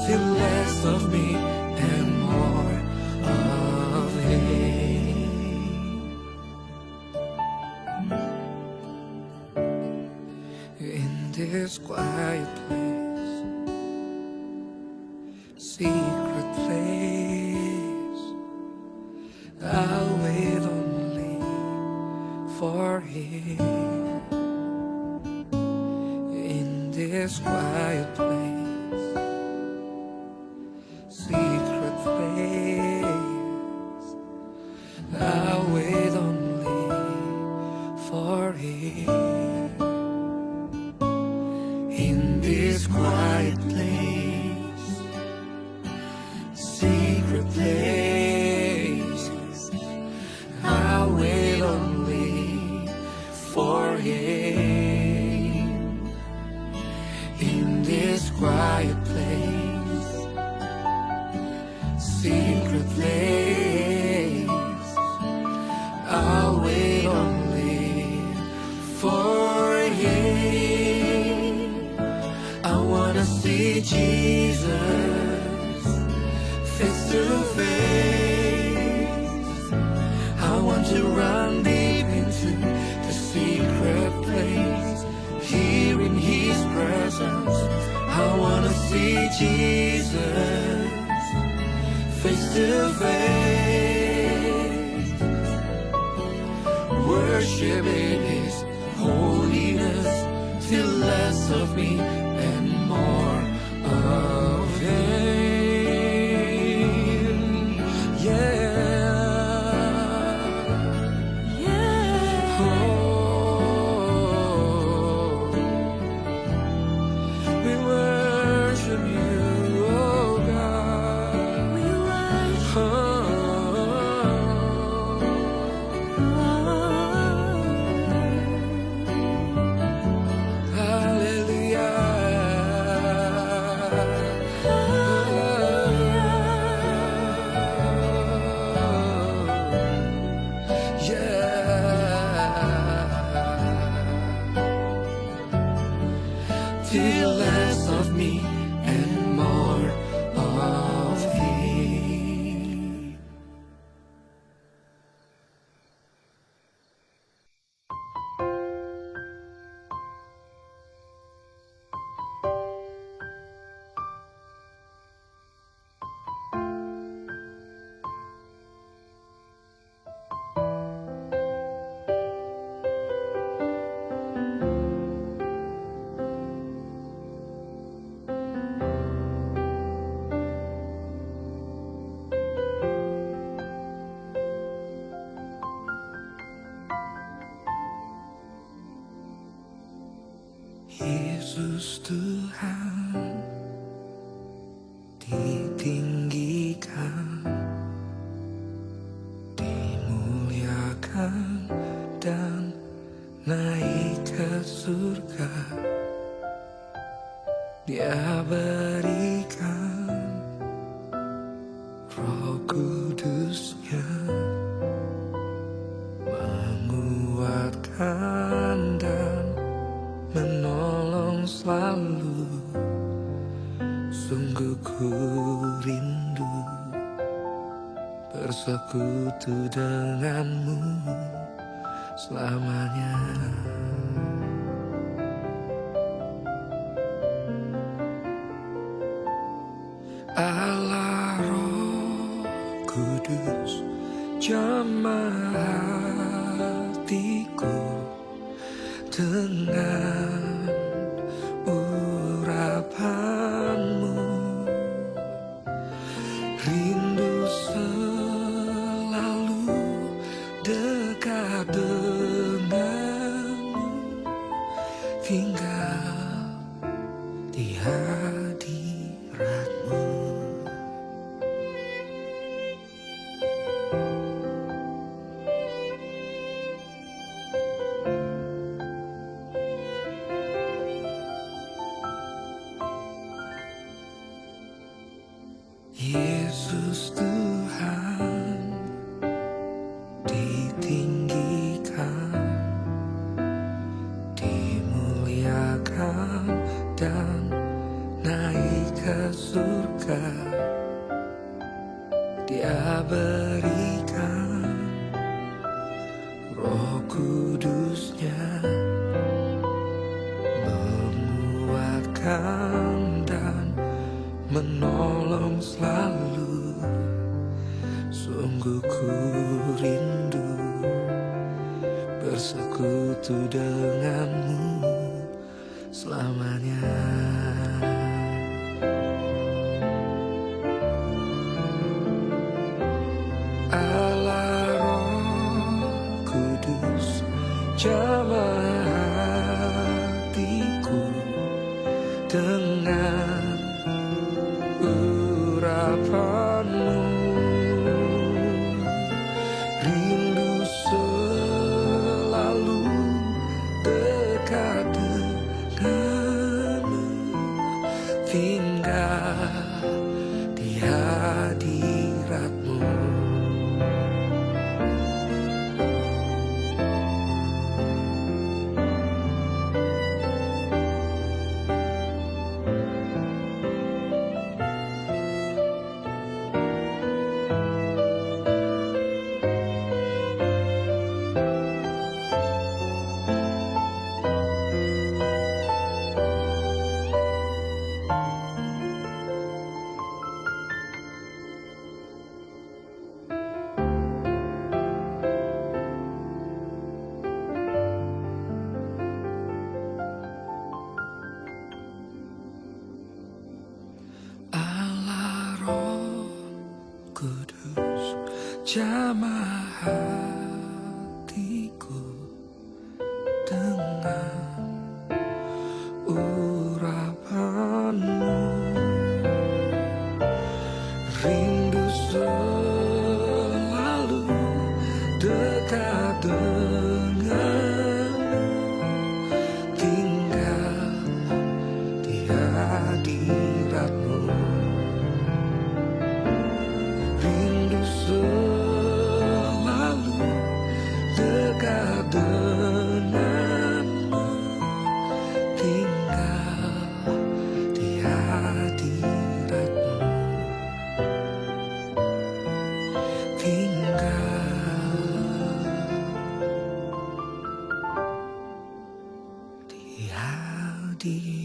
till less of me and more of Him. In this quiet place, secret place, I'll wait only for Him. In this quiet place, secret place, I'll wait only for Him. In this quiet place, secret place, I'll wait only for Him. In this quiet place, secret place, I'll wait only for Him. I wanna see Jesus face to face. I want to run deep into the secret place, here in His presence. I wanna see Jesus face to face, worshiping His holiness till less of me and more of Him. Yeah, yeah. Oh, we worship You, oh God. We worship till less of me and more of Him. Yesus Tuhan ditinggikan, dimuliakan dan naik ke surga. Dia berikan Roh Kudus-Nya, menguatkan dan menolong selalu. Sungguh ku rindu bersekutu denganmu selamanya. Allah Roh Kudus, jamah hatiku dengan urapanmu. Rindu selalu dekat denganmu, tinggal di hadiratmu. Yesus Tuhan ditinggikan, dimuliakan dan naik ke surga Dia berikan Roh Kudusnya menguatkan dan menolong selalu. Sungguh ku rindu bersekutu denganmu selamanya. Allah Roh Kudus jamah hatiku dengan urapanmu. Rindu selalu dekat denganmu, tinggal di hadiratmu. Kudus jamah hatiku dengan urapanmu. Rindu selalu dekat denganmu, tinggal di hadiratmu. Rindu selalu dekat denganmu, tinggal di hadiratmu, tinggal di hadiratmu.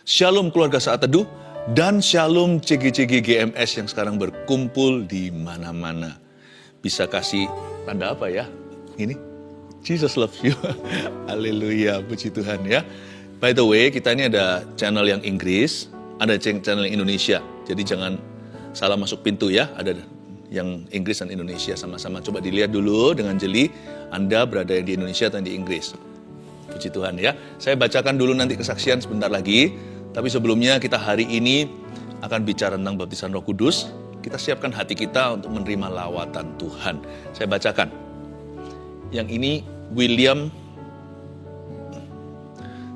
Shalom keluarga Saat Teduh, dan Shalom CGCG GMS yang sekarang berkumpul di mana-mana. Bisa kasih tanda apa ya? Ini, Jesus loves you. Haleluya, puji Tuhan ya. By the way, kita ini ada channel yang Inggris, ada channel yang Indonesia. Jadi jangan salah masuk pintu ya, ada yang Inggris dan Indonesia sama-sama. Coba dilihat dulu dengan jeli, Anda berada yang di Indonesia atau di Inggris. Puji Tuhan ya. Saya bacakan dulu nanti kesaksian sebentar lagi. Tapi sebelumnya kita hari ini akan bicara tentang baptisan Roh Kudus. Kita siapkan hati kita untuk menerima lawatan Tuhan. Saya bacakan. Yang ini William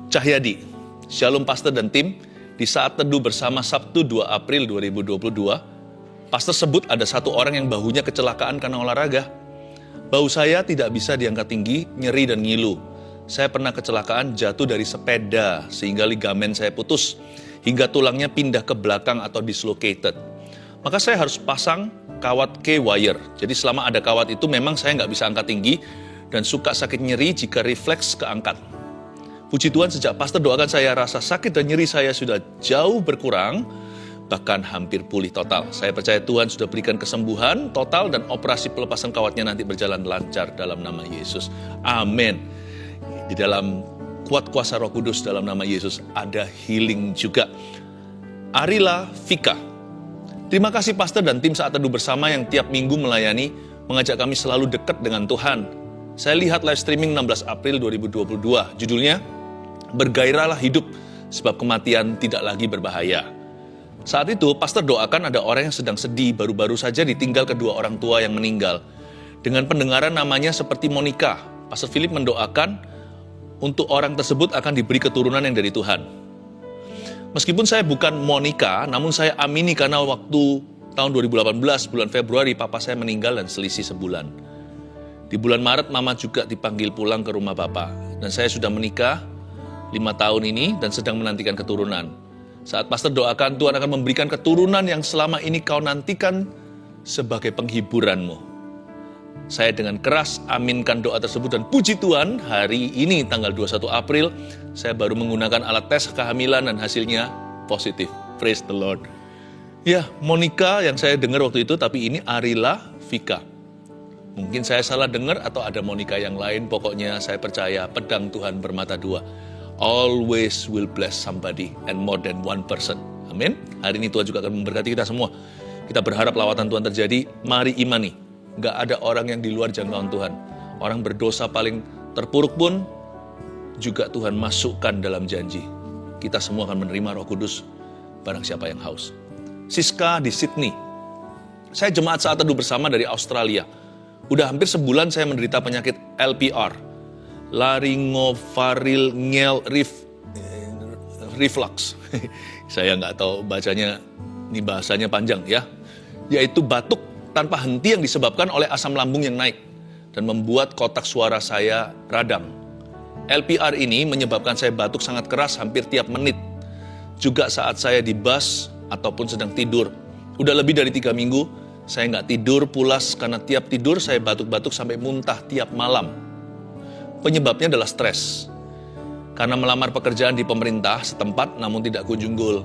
Cahyadi. Shalom Pastor dan tim. Di saat teduh bersama Sabtu 2 April 2022, Pastor sebut ada satu orang yang bahunya kecelakaan karena olahraga. Bahu saya tidak bisa diangkat tinggi, nyeri dan ngilu. Saya pernah kecelakaan jatuh dari sepeda sehingga ligamen saya putus, hingga tulangnya pindah ke belakang atau dislocated. Maka saya harus pasang kawat K-wire. Jadi selama ada kawat itu memang saya nggak bisa angkat tinggi dan suka sakit nyeri jika refleks keangkat. Puji Tuhan sejak Pastor doakan saya, rasa sakit dan nyeri saya sudah jauh berkurang, bahkan hampir pulih total. Saya percaya Tuhan sudah berikan kesembuhan total dan operasi pelepasan kawatnya nanti berjalan lancar dalam nama Yesus. Amin. Di dalam kuat kuasa Roh Kudus dalam nama Yesus ada healing juga. Arila Vika. Terima kasih Pastor dan tim Saat Teduh Bersama yang tiap minggu melayani, mengajak kami selalu dekat dengan Tuhan. Saya lihat live streaming 16 April 2022. Judulnya, Bergairahlah hidup, sebab kematian tidak lagi berbahaya. Saat itu, Pastor doakan ada orang yang sedang sedih, baru-baru saja ditinggal kedua orang tua yang meninggal. Dengan pendengaran namanya seperti Monica, Pastor Philip mendoakan untuk orang tersebut akan diberi keturunan yang dari Tuhan. Meskipun saya bukan Monica, namun saya amini karena waktu tahun 2018, bulan Februari, papa saya meninggal dan selisih sebulan. Di bulan Maret, mama juga dipanggil pulang ke rumah papa. Dan saya sudah menikah 5 tahun ini dan sedang menantikan keturunan. Saat Pastor doakan, Tuhan akan memberikan keturunan yang selama ini kau nantikan sebagai penghiburanmu. Saya dengan keras aminkan doa tersebut dan puji Tuhan, hari ini tanggal 21 April, saya baru menggunakan alat tes kehamilan dan hasilnya positif. Praise the Lord. Ya, Monica yang saya dengar waktu itu, tapi ini Arila Vika. Mungkin saya salah dengar atau ada Monica yang lain, pokoknya saya percaya pedang Tuhan bermata dua. Always will bless somebody and more than one person. Amin. Hari ini Tuhan juga akan memberkati kita semua. Kita berharap lawatan Tuhan terjadi. Mari imani. Gak ada orang yang di luar jangkauan Tuhan. Orang berdosa paling terpuruk pun juga Tuhan masukkan dalam janji. Kita semua akan menerima Roh Kudus barang siapa yang haus. Siska di Sydney. Saya jemaat Saat Teduh Bersama dari Australia. Udah hampir sebulan saya menderita penyakit LPR. Laryngopharyngeal reflux. Saya nggak tahu bacanya, ini bahasanya panjang ya. Yaitu batuk tanpa henti yang disebabkan oleh asam lambung yang naik dan membuat kotak suara saya radang. LPR ini menyebabkan saya batuk sangat keras hampir tiap menit. Juga saat saya di bus ataupun sedang tidur. Udah lebih dari 3 minggu, saya nggak tidur pulas karena tiap tidur saya batuk-batuk sampai muntah tiap malam. Penyebabnya adalah stres. Karena melamar pekerjaan di pemerintah setempat namun tidak kunjung goal.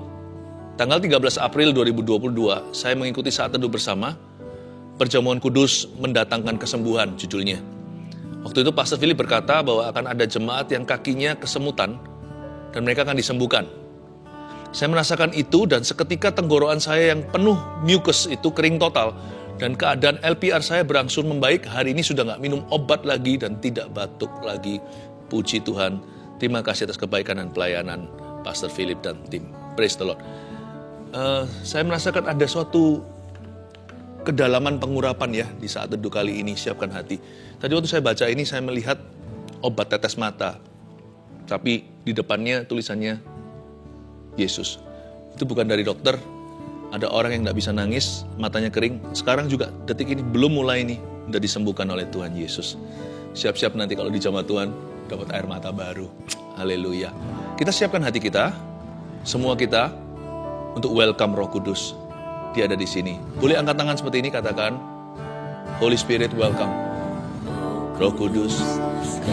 Tanggal 13 April 2022, saya mengikuti Saat Teduh Bersama. Perjamuan Kudus mendatangkan kesembuhan, judulnya. Waktu itu Pastor Philip berkata bahwa akan ada jemaat yang kakinya kesemutan dan mereka akan disembuhkan. Saya merasakan itu dan seketika tenggorokan saya yang penuh mucus itu kering total. Dan keadaan LPR saya berangsur membaik, hari ini sudah gak minum obat lagi dan tidak batuk lagi. Puji Tuhan, terima kasih atas kebaikan dan pelayanan Pastor Philip dan tim. Praise the Lord. Saya merasakan ada suatu kedalaman pengurapan ya di Saat Teduh kali ini, siapkan hati. Tadi waktu saya baca ini, saya melihat obat tetes mata. Tapi di depannya tulisannya Yesus. Itu bukan dari dokter. Ada orang yang gak bisa nangis, matanya kering. Sekarang juga detik ini belum mulai nih, udah disembuhkan oleh Tuhan Yesus. Siap-siap nanti kalau di jamaah Tuhan, dapat air mata baru. Haleluya. Kita siapkan hati kita, semua kita, untuk welcome Roh Kudus. Dia ada di sini. Boleh angkat tangan seperti ini, katakan, Holy Spirit welcome. Roh Kudus,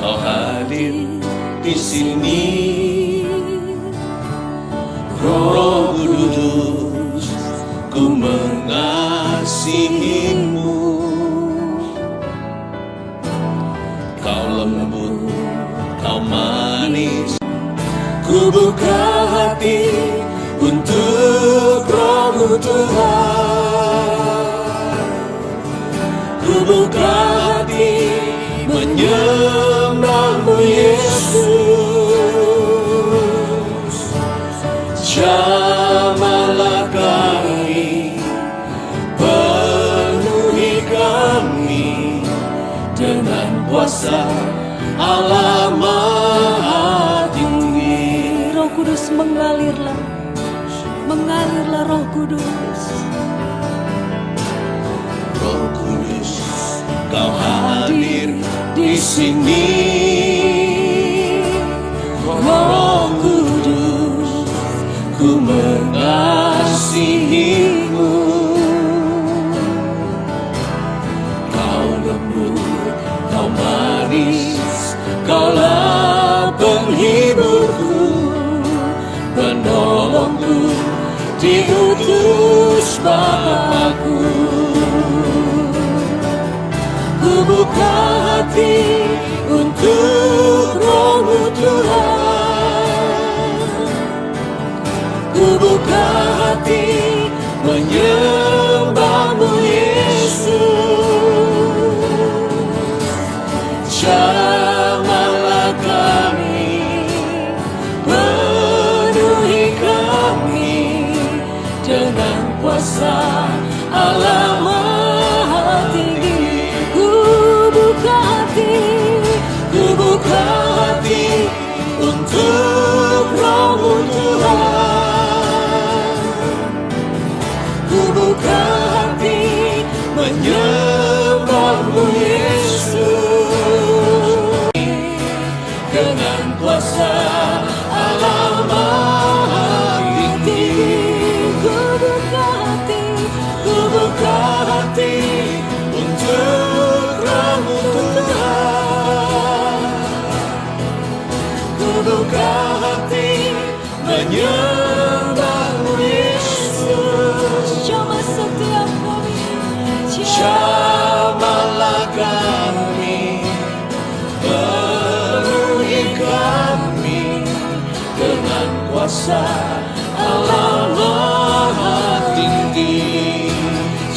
kau hadir di sini. Roh Kudus, ku mengasihimu. Kau lembut, kau manis. Ku buka hati untuk Roh-Mu Tuhan. dengan kuasa Allah Maha Tinggi. Roh Kudus mengalirlah Roh Kudus. Roh Kudus, Kau hadir di sini. Roh Kudus, ku mengasihimu. Kau lembut, kau manis, kaulah penghiburku, penolongku, diutus Bapakku. Ku buka hati untuk Roh-Mu Tuhan. Ku buka hati menyembah-Mu Yesus. Jamahlah kami, penuhi kami dengan kuasa Allah Maha Tinggi. Ku buka hati untuk Roh-Mu Tuhan. Ku buka hati menyembah-Mu Yesus. Dengan kuasa Allah Maha Tinggi. Ku buka hati untuk Roh-Mu Tuhan. Ku buka hati menyembah-Mu Yesus. Jamah setiap kami, jamahlah kami, penuhi kami dengan kuasa Allah Maha Tinggi.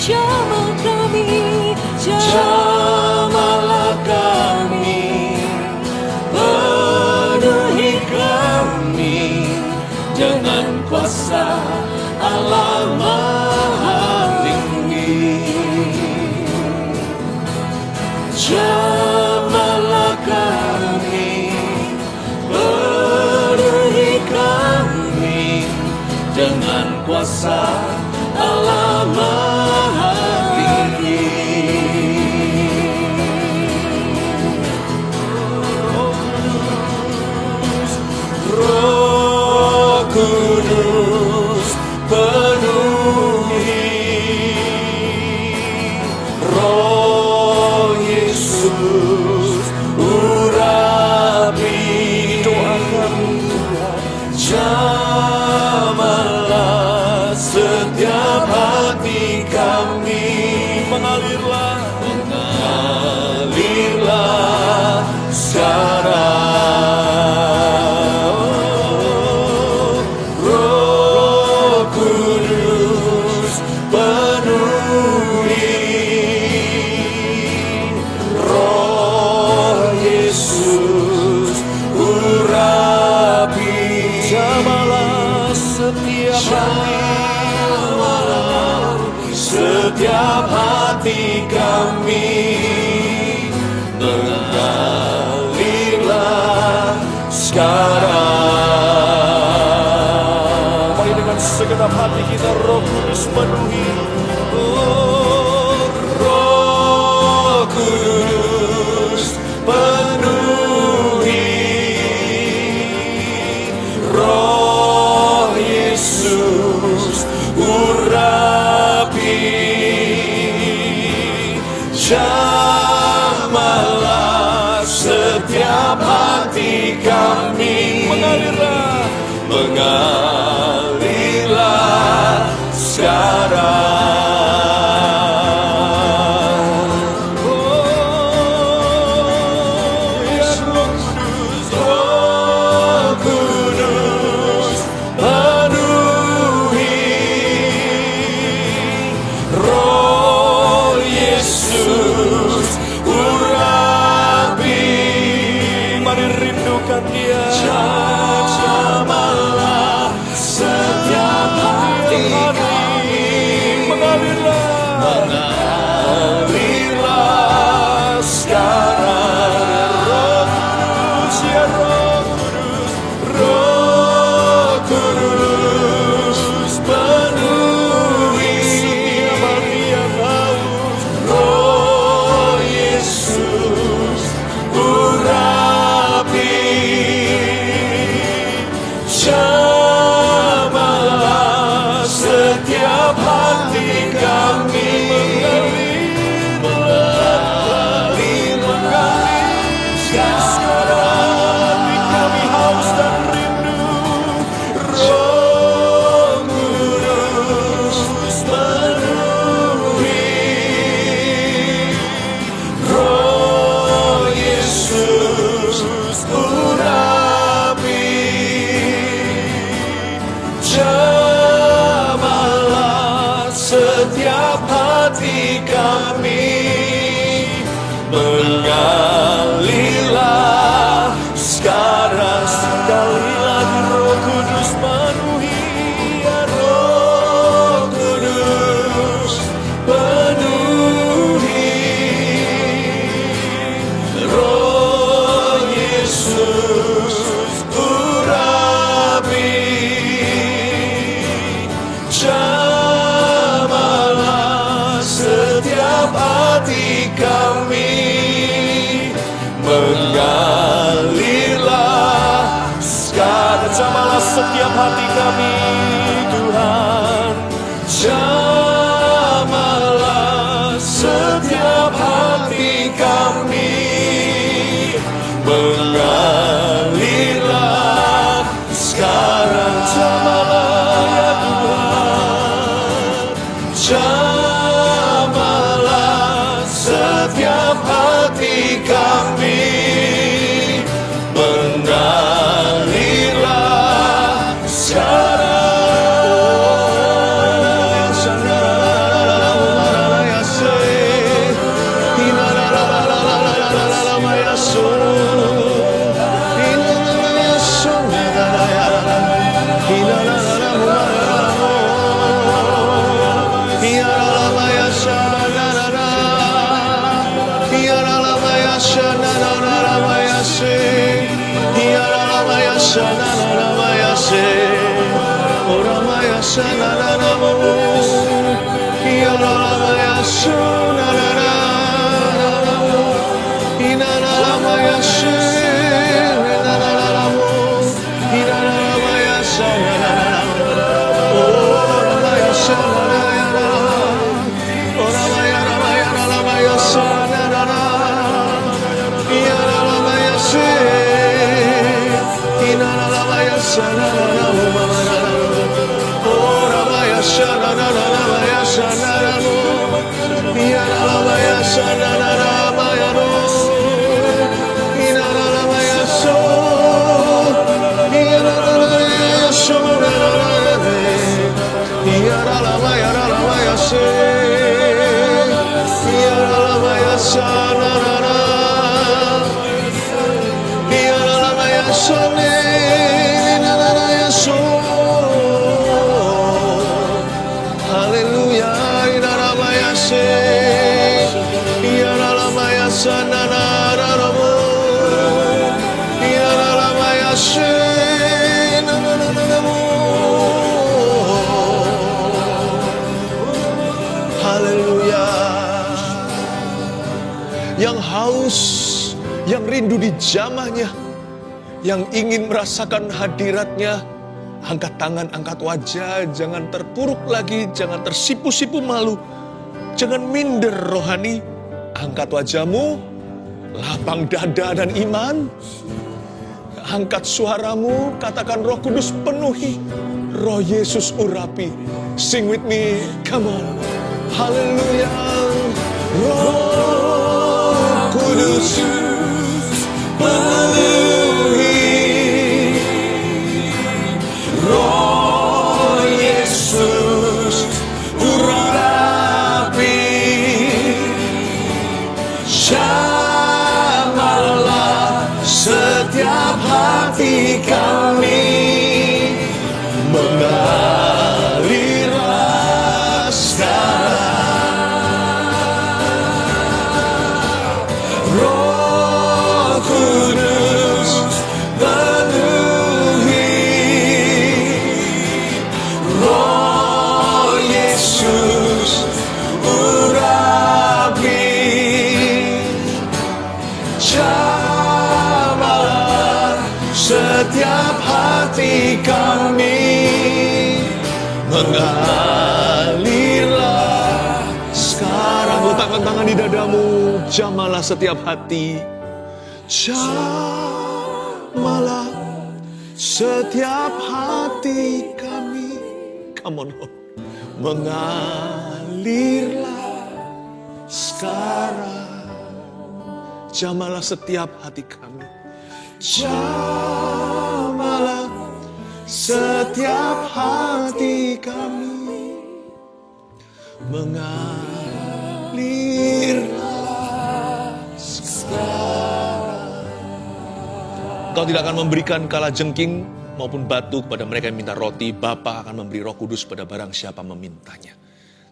Jamah kami, jamahlah kami, penuhi kami dengan kuasa Allah Maha Tinggi. Jamahlah kami, penuhi kami dengan kuasa Allah Maha Tinggi. Roh Kudus penuhi, Roh Yesus urapi. Doa kami, jamahlah setiap hati kami. Mengalirlah sekarang. Roh Kudus penuhi, Roh Yesus urapi. Jamahlah setiap hati kami. Mengalirlah sekarang. Mari dengan segenap hati kita Roh Kudus penuhi. Oh, Roh Kudus penuhi, Roh Yesus urapi. Jamahlah setiap hati kami. Mengalirlah sekarang. Oh, ya Roh Kudus penuhi, Roh Yesus urapi. Mari rindukan Dia. Jamahlah Mengalirlah sekarang sekali lagi Roh Kudus penuhi, ya Roh Kudus penuhi, Roh Yesus urapi, jamalah setiap hati kami, mengalirlah sekarang, jamalah setiap hati kami Tuhan, jamalah setiap hati kami, mengalirlah sekarang, jamalah ya Tuhan, jamalah setiap hati kami, mengalirlah sekarang. Haleluya. Yang haus, yang rindu di jamahnya, yang ingin merasakan hadiratnya, angkat tangan, angkat wajah, jangan terpuruk lagi, jangan tersipu-sipu malu, jangan minder rohani, angkat wajahmu, lapang dada dan iman, angkat suaramu, katakan Roh Kudus penuhi, Roh Yesus urapi. Sing with me, come on. Haleluya. Roh Kudus penuhi, Roh Yesus urapi, jamalah setiap hati kami, mengalirlah sekarang. Roh Kudus penuhi, Roh Yesus urapi, jamalah setiap hati kami, mengalirlah sekarang. Letakkan tangan di dadamu, jamalah setiap hati, jamalah setiap hati kami. Come on, mengalirlah sekarang, jamalah setiap hati kami, jamalah setiap hati kami, mengalirlah Engkau tidak akan memberikan kalajengking maupun batu kepada mereka yang minta roti. Bapa akan memberi Roh Kudus pada barang siapa memintanya.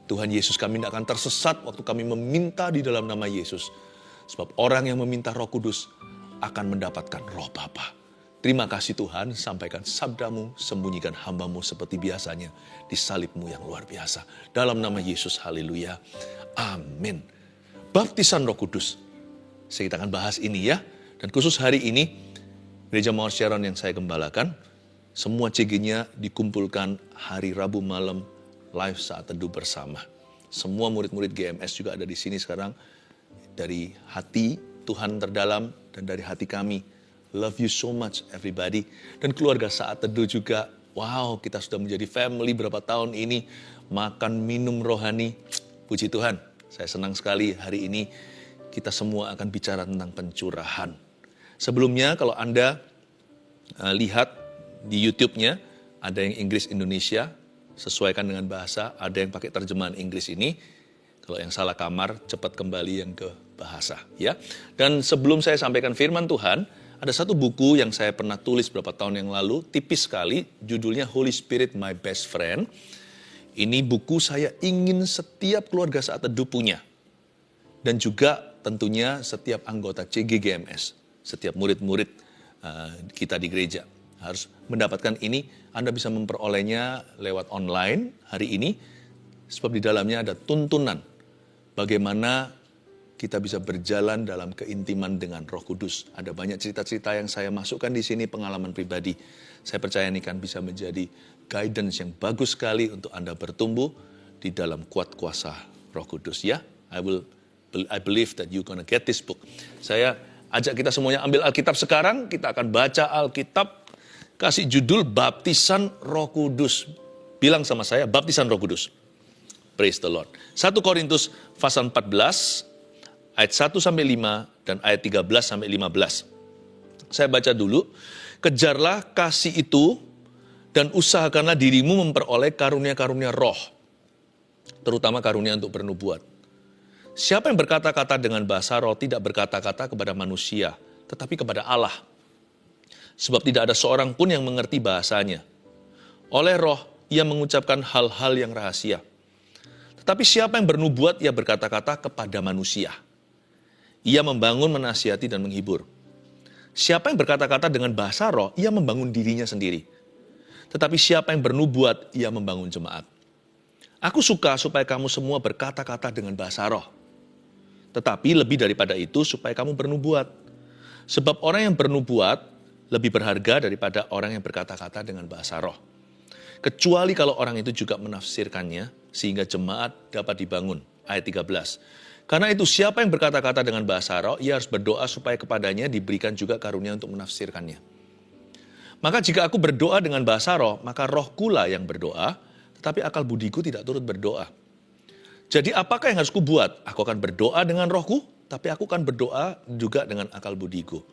Tuhan Yesus, kami tidak akan tersesat waktu kami meminta di dalam nama Yesus. Sebab orang yang meminta Roh Kudus akan mendapatkan Roh Bapa. Terima kasih Tuhan, sampaikan sabdamu, sembunyikan hambamu seperti biasanya di salibmu yang luar biasa. Dalam nama Yesus, haleluya. Amin. Baptisan Roh Kudus. Kita akan bahas ini ya. Dan khusus hari ini, Gereja Mawar Sharon yang saya gembalakan, semua CG-nya dikumpulkan hari Rabu malam live saat teduh bersama. Semua murid-murid GMS juga ada di sini sekarang. Dari hati Tuhan terdalam dan dari hati kami. Love you so much everybody. Dan keluarga saat teduh juga. Wow, kita sudah menjadi family berapa tahun ini. Makan, minum rohani. Puji Tuhan, saya senang sekali hari ini kita semua akan bicara tentang pencurahan. Sebelumnya kalau Anda lihat di YouTube-nya, ada yang Inggris Indonesia, sesuaikan dengan bahasa, ada yang pakai terjemahan Inggris ini. Kalau yang salah kamar, cepat kembali yang ke bahasa. Ya. Dan sebelum saya sampaikan firman Tuhan, ada satu buku yang saya pernah tulis beberapa tahun yang lalu, tipis sekali, judulnya Holy Spirit My Best Friend. Ini buku saya ingin setiap keluarga saat teduh punya. Dan juga tentunya setiap anggota CGGMS. Setiap murid-murid kita di gereja harus mendapatkan ini. Anda bisa memperolehnya lewat online hari ini, sebab di dalamnya ada tuntunan bagaimana kita bisa berjalan dalam keintiman dengan Roh Kudus. Ada banyak cerita-cerita yang saya masukkan di sini, pengalaman pribadi. Saya percaya ini kan bisa menjadi guidance yang bagus sekali untuk Anda bertumbuh di dalam kuat kuasa Roh Kudus ya. I believe that you're gonna get this book. Saya ajak kita semuanya ambil Alkitab sekarang, kita akan baca Alkitab, kasih judul Baptisan Roh Kudus. Bilang sama saya, Baptisan Roh Kudus. Praise the Lord. 1 Korintus pasal 14, ayat 1-5 dan ayat 13-15. Saya baca dulu. Kejarlah kasih itu dan usahakanlah dirimu memperoleh karunia-karunia roh. Terutama karunia untuk bernubuat. Siapa yang berkata-kata dengan bahasa roh tidak berkata-kata kepada manusia, tetapi kepada Allah. Sebab tidak ada seorang pun yang mengerti bahasanya. Oleh roh, ia mengucapkan hal-hal yang rahasia. Tetapi siapa yang bernubuat, ia berkata-kata kepada manusia. Ia membangun, menasihati, dan menghibur. Siapa yang berkata-kata dengan bahasa roh, ia membangun dirinya sendiri. Tetapi siapa yang bernubuat, ia membangun jemaat. Aku suka supaya kamu semua berkata-kata dengan bahasa roh. Tetapi lebih daripada itu supaya kamu bernubuat. Sebab orang yang bernubuat lebih berharga daripada orang yang berkata-kata dengan bahasa roh. Kecuali kalau orang itu juga menafsirkannya sehingga jemaat dapat dibangun. Ayat 13. Karena itu siapa yang berkata-kata dengan bahasa roh, ia harus berdoa supaya kepadanya diberikan juga karunia untuk menafsirkannya. Maka jika aku berdoa dengan bahasa roh, maka rohku lah yang berdoa, tetapi akal budiku tidak turut berdoa. Jadi apakah yang harus kubuat? Aku akan berdoa dengan rohku, tapi aku akan berdoa juga dengan akal budiku.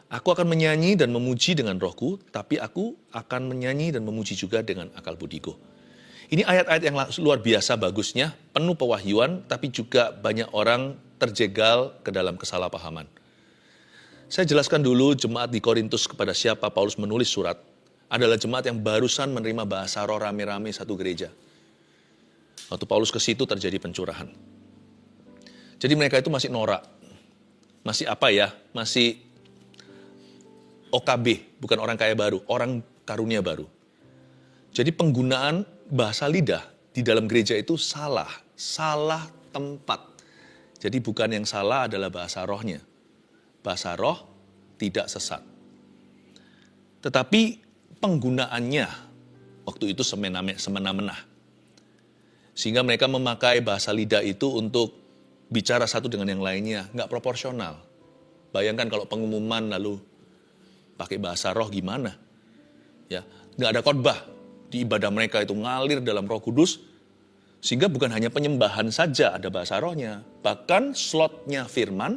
Aku akan menyanyi dan memuji dengan rohku, tapi aku akan menyanyi dan memuji juga dengan akal budiku. Ini ayat-ayat yang luar biasa bagusnya, penuh pewahyuan, tapi juga banyak orang terjegal ke dalam kesalahpahaman. Saya jelaskan dulu jemaat di Korintus kepada siapa Paulus menulis surat. Adalah jemaat yang barusan menerima bahasa roh rame-rame satu gereja. Waktu Paulus ke situ terjadi pencurahan. Jadi mereka itu masih norak. Masih masih OKB, bukan orang kaya baru, orang karunia baru. Jadi penggunaan bahasa lidah di dalam gereja itu salah tempat. Jadi bukan yang salah adalah bahasa rohnya. Bahasa roh tidak sesat. Tetapi penggunaannya waktu itu semena-mena. Sehingga mereka memakai bahasa lidah itu untuk bicara satu dengan yang lainnya. Nggak proporsional. Bayangkan kalau pengumuman lalu pakai bahasa roh gimana. Ya, nggak ada khotbah. Di ibadah mereka itu ngalir dalam Roh Kudus. Sehingga bukan hanya penyembahan saja ada bahasa rohnya. Bahkan slotnya firman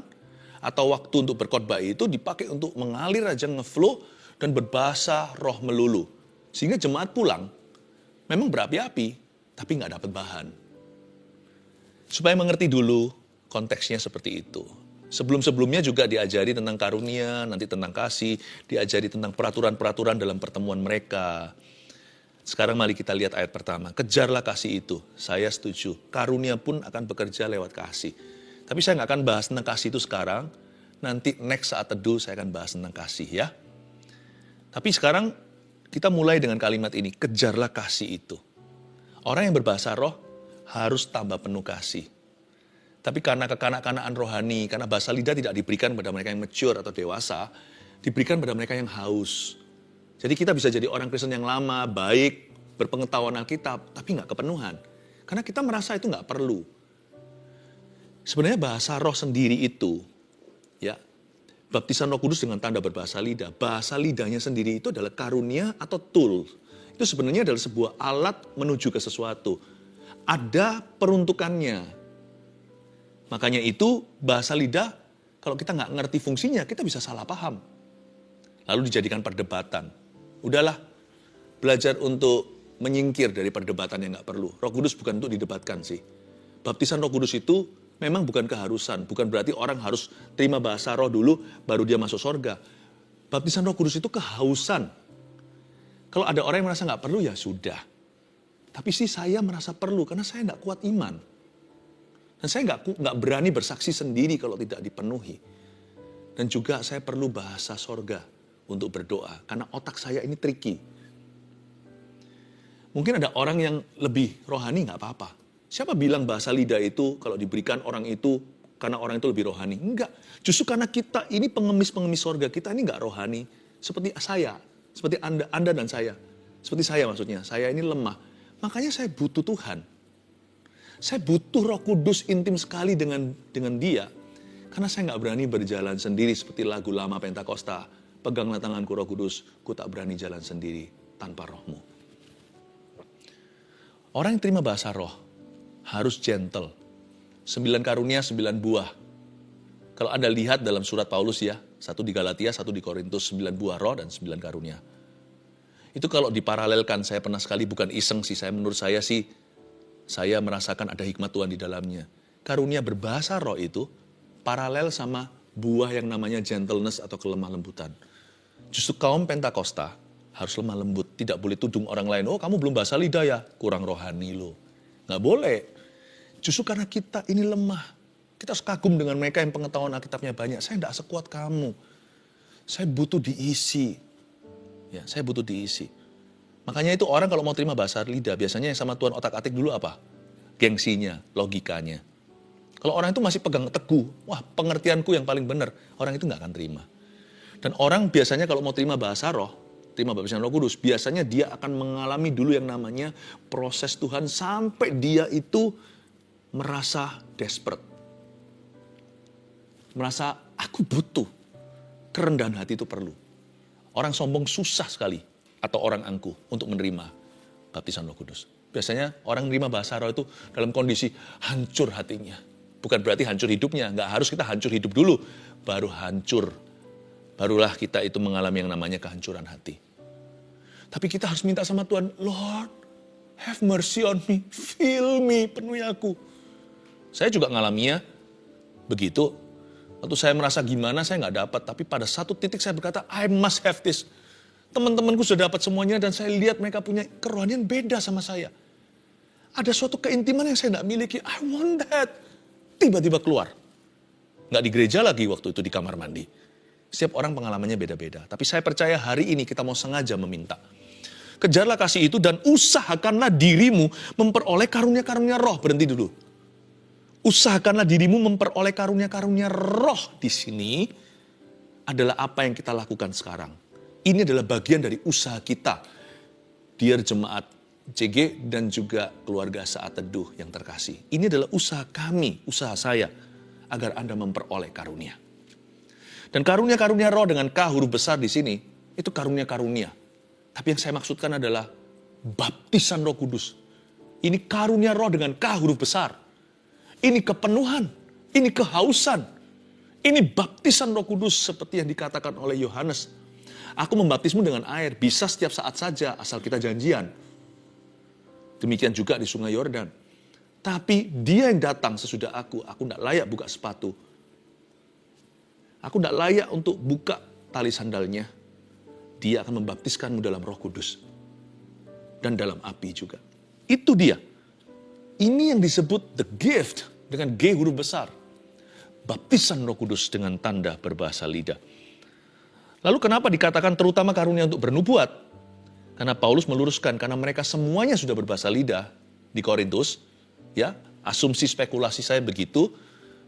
atau waktu untuk berkhotbah itu dipakai untuk mengalir aja ngeflow dan berbahasa roh melulu. Sehingga jemaat pulang memang berapi-api. Tapi nggak dapat bahan. Supaya mengerti dulu konteksnya seperti itu. Sebelum-sebelumnya juga diajari tentang karunia, nanti tentang kasih, diajari tentang peraturan-peraturan dalam pertemuan mereka. Sekarang mari kita lihat ayat pertama. Kejarlah kasih itu. Saya setuju. Karunia pun akan bekerja lewat kasih. Tapi saya nggak akan bahas tentang kasih itu sekarang. Nanti next saat teduh saya akan bahas tentang kasih ya. Tapi sekarang kita mulai dengan kalimat ini. Kejarlah kasih itu. Orang yang berbahasa roh harus tambah penuh kasih. Tapi karena kekanak-kanakan rohani, karena bahasa lidah tidak diberikan pada mereka yang mature atau dewasa, diberikan pada mereka yang haus. Jadi kita bisa jadi orang Kristen yang lama, baik, berpengetahuan Alkitab, tapi nggak kepenuhan. Karena kita merasa itu nggak perlu. Sebenarnya bahasa roh sendiri itu, ya, baptisan Roh Kudus dengan tanda berbahasa lidah. Bahasa lidahnya sendiri itu adalah karunia atau tool. Itu sebenarnya adalah sebuah alat menuju ke sesuatu. Ada peruntukannya. Makanya itu bahasa lidah, kalau kita nggak ngerti fungsinya, kita bisa salah paham. Lalu dijadikan perdebatan. Udahlah, belajar untuk menyingkir dari perdebatan yang nggak perlu. Roh Kudus bukan untuk didebatkan sih. Baptisan Roh Kudus itu memang bukan keharusan. Bukan berarti orang harus terima bahasa roh dulu, baru dia masuk sorga. Baptisan Roh Kudus itu kehausan. Kalau ada orang yang merasa nggak perlu, ya sudah. Tapi sih saya merasa perlu, karena saya nggak kuat iman. Dan saya nggak berani bersaksi sendiri kalau tidak dipenuhi. Dan juga saya perlu bahasa sorga untuk berdoa. Karena otak saya ini tricky. Mungkin ada orang yang lebih rohani nggak apa-apa. Siapa bilang bahasa lidah itu kalau diberikan orang itu karena orang itu lebih rohani? Enggak. Justru karena kita ini pengemis-pengemis sorga, kita ini nggak rohani. Seperti saya, seperti Anda dan saya. Seperti saya maksudnya, saya ini lemah. Makanya saya butuh Tuhan. Saya butuh Roh Kudus intim sekali dengan dia. Karena saya nggak berani berjalan sendiri seperti lagu lama Pentakosta. Peganglah tanganku Roh Kudus, ku tak berani jalan sendiri tanpa rohmu. Orang yang terima bahasa roh harus gentle. 9 karunia, 9 buah. Kalau Anda lihat dalam surat Paulus ya, 1 di Galatia, 1 di Korintus, 9 buah roh dan 9 karunia. Itu kalau diparalelkan, saya pernah sekali, bukan iseng sih, menurut saya sih, saya merasakan ada hikmat Tuhan di dalamnya. Karunia berbahasa roh itu paralel sama buah yang namanya gentleness atau kelemah lembutan. Justru kaum Pentakosta harus lemah lembut. Tidak boleh tudung orang lain, oh kamu belum bahasa lidah ya, kurang rohani lo. Nggak boleh. Justru karena kita ini lemah. Kita harus kagum dengan mereka yang pengetahuan Alkitabnya banyak. Saya tidak sekuat kamu. Saya butuh diisi. Ya, saya butuh diisi. Makanya itu orang kalau mau terima bahasa lidah, biasanya yang sama Tuhan otak-atik dulu apa? Gengsinya, logikanya. Kalau orang itu masih pegang teguh, wah pengertianku yang paling benar, orang itu nggak akan terima. Dan orang biasanya kalau mau terima bahasa roh, terima baptisan Roh Kudus, biasanya dia akan mengalami dulu yang namanya proses Tuhan sampai dia itu merasa desperate. Merasa aku butuh. Kerendahan hati itu perlu. Orang sombong susah sekali. Atau orang angkuh untuk menerima baptisan Roh Kudus. Biasanya orang menerima bahasa roh itu dalam kondisi hancur hatinya. Bukan berarti hancur hidupnya, nggak harus kita hancur hidup dulu, baru hancur. Barulah kita itu mengalami yang namanya kehancuran hati. Tapi kita harus minta sama Tuhan, Lord, have mercy on me, fill me, penuhi aku. Saya juga ngalaminya begitu. Waktu saya merasa gimana, saya nggak dapat. Tapi pada satu titik saya berkata, I must have this. Teman-temanku sudah dapat semuanya dan saya lihat mereka punya kerohanian beda sama saya. Ada suatu keintiman yang saya tidak miliki. I want that. Tiba-tiba keluar. Nggak di gereja lagi waktu itu, di kamar mandi. Setiap orang pengalamannya beda-beda. Tapi saya percaya hari ini kita mau sengaja meminta. Kejarlah kasih itu dan usahakanlah dirimu memperoleh karunia-karunia roh. Berhenti dulu. Usahakanlah dirimu memperoleh karunia-karunia roh di sini adalah apa yang kita lakukan sekarang. Ini adalah bagian dari usaha kita. Dear jemaat CG dan juga keluarga Saat Teduh yang terkasih. Ini adalah usaha kami, usaha saya, agar Anda memperoleh karunia. Dan karunia-karunia roh dengan K huruf besar di sini, itu karunia-karunia. Tapi yang saya maksudkan adalah baptisan Roh Kudus. Ini karunia roh dengan K huruf besar. Ini kepenuhan, ini kehausan. Ini baptisan Roh Kudus seperti yang dikatakan oleh Yohanes. Aku membaptismu dengan air, bisa setiap saat saja asal kita janjian. Demikian juga di Sungai Yordan. Tapi dia yang datang sesudah aku tidak layak buka sepatu. Aku tidak layak untuk buka tali sandalnya. Dia akan membaptiskanmu dalam Roh Kudus. Dan dalam api juga. Itu dia. Ini yang disebut the gift dengan G huruf besar. Baptisan Roh Kudus dengan tanda berbahasa lidah. Lalu kenapa dikatakan terutama karunia untuk bernubuat? Karena Paulus meluruskan, karena mereka semuanya sudah berbahasa lidah di Korintus. Ya, asumsi spekulasi saya begitu.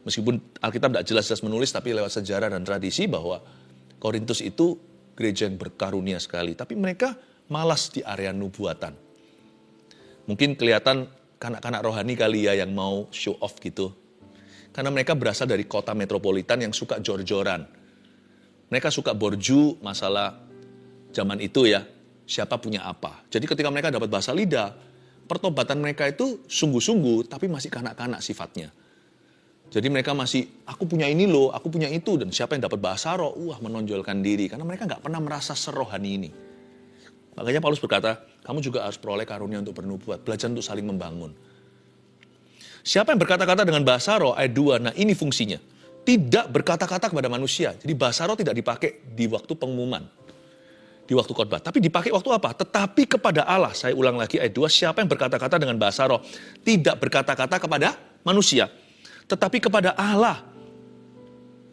Meskipun Alkitab tidak jelas-jelas menulis, tapi lewat sejarah dan tradisi bahwa Korintus itu gereja yang berkarunia sekali. Tapi mereka malas di area nubuatan. Mungkin kelihatan kanak-kanak rohani kali ya yang mau show off gitu. Karena mereka berasal dari kota metropolitan yang suka jor-joran. Mereka suka borju masalah zaman itu ya, siapa punya apa. Jadi ketika mereka dapat bahasa lidah, pertobatan mereka itu sungguh-sungguh tapi masih kanak-kanak sifatnya. Jadi mereka masih, aku punya ini loh, aku punya itu. Dan siapa yang dapat bahasa roh, menonjolkan diri. Karena mereka nggak pernah merasa serohani ini. Makanya Paulus berkata, kamu juga harus peroleh karunia untuk bernubuat, belajar untuk saling membangun. Siapa yang berkata-kata dengan bahasa roh, ayat 2, nah ini fungsinya. Tidak berkata-kata kepada manusia. Jadi bahasa roh tidak dipakai di waktu pengumuman, di waktu khotbah. Tapi dipakai waktu apa? Tetapi kepada Allah. Saya ulang lagi ayat 2, siapa yang berkata-kata dengan bahasa roh, tidak berkata-kata kepada manusia, tetapi kepada Allah.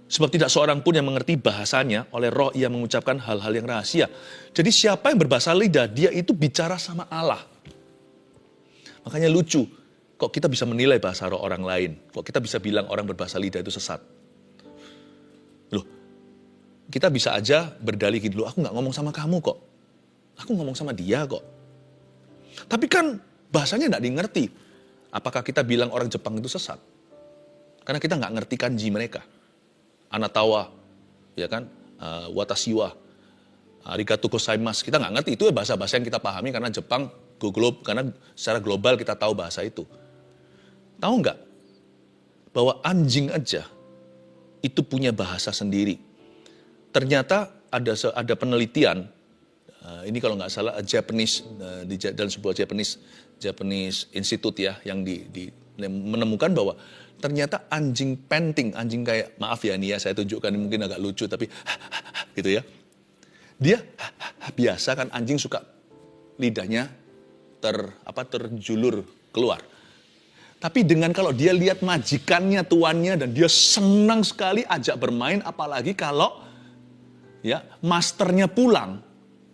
Sebab tidak seorang pun yang mengerti bahasanya, oleh roh ia mengucapkan hal-hal yang rahasia. Jadi siapa yang berbahasa lidah, dia itu bicara sama Allah. Makanya lucu, kok kita bisa menilai bahasa roh orang lain? Kok kita bisa bilang orang berbahasa lidah itu sesat? Loh, kita bisa aja berdalih gitu, loh aku gak ngomong sama kamu kok. Aku ngomong sama dia kok. Tapi kan bahasanya gak dimengerti. Apakah kita bilang orang Jepang itu sesat? Karena kita gak ngerti kanji mereka. Anatawa, ya kan, watashiwa, arigatou gozaimasu, kita nggak ngerti, itu ya bahasa-bahasa yang kita pahami karena Jepang, karena secara global kita tahu bahasa itu. Tahu nggak, bahwa anjing aja itu punya bahasa sendiri. Ternyata ada penelitian, ini kalau nggak salah Japanese, dalam sebuah Japanese Institute ya, yang menemukan bahwa ternyata anjing penting, anjing kayak, maaf ya nih ya, saya tunjukkan ini mungkin agak lucu, tapi gitu ya. Dia biasa kan anjing suka lidahnya terjulur keluar. Tapi dengan kalau dia lihat majikannya, tuannya, dan dia senang sekali ajak bermain, apalagi kalau ya masternya pulang,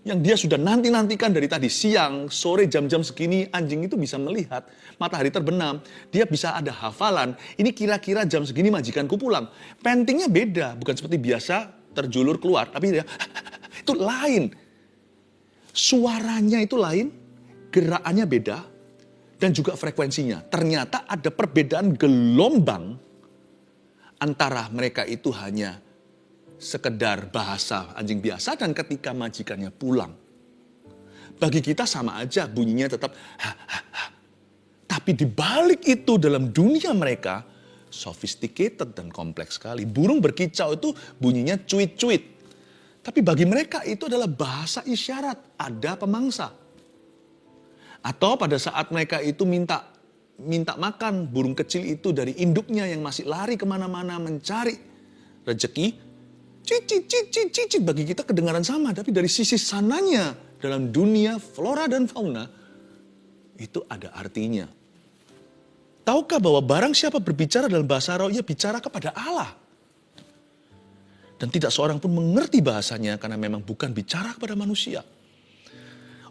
yang dia sudah nanti-nantikan dari tadi siang, sore, jam-jam segini, anjing itu bisa melihat matahari terbenam. Dia bisa ada hafalan, ini kira-kira jam segini majikanku pulang. Pentingnya beda, bukan seperti biasa terjulur keluar, tapi dia itu lain. Suaranya itu lain, gerakannya beda, dan juga frekuensinya. Ternyata ada perbedaan gelombang antara mereka itu hanya sekedar bahasa anjing biasa dan ketika majikannya pulang. Bagi kita sama aja, bunyinya tetap Tapi di balik itu dalam dunia mereka sophisticated dan kompleks sekali. Burung berkicau itu bunyinya cuit-cuit. Tapi bagi mereka itu adalah bahasa isyarat, ada pemangsa. Atau pada saat mereka itu minta makan burung kecil itu dari induknya yang masih lari kemana-mana mencari rezeki, cicit bagi kita kedengaran sama, tapi dari sisi sananya dalam dunia flora dan fauna itu ada artinya. Tahukah bahwa barang siapa berbicara dalam bahasa roh, ia bicara kepada Allah. Dan tidak seorang pun mengerti bahasanya karena memang bukan bicara kepada manusia.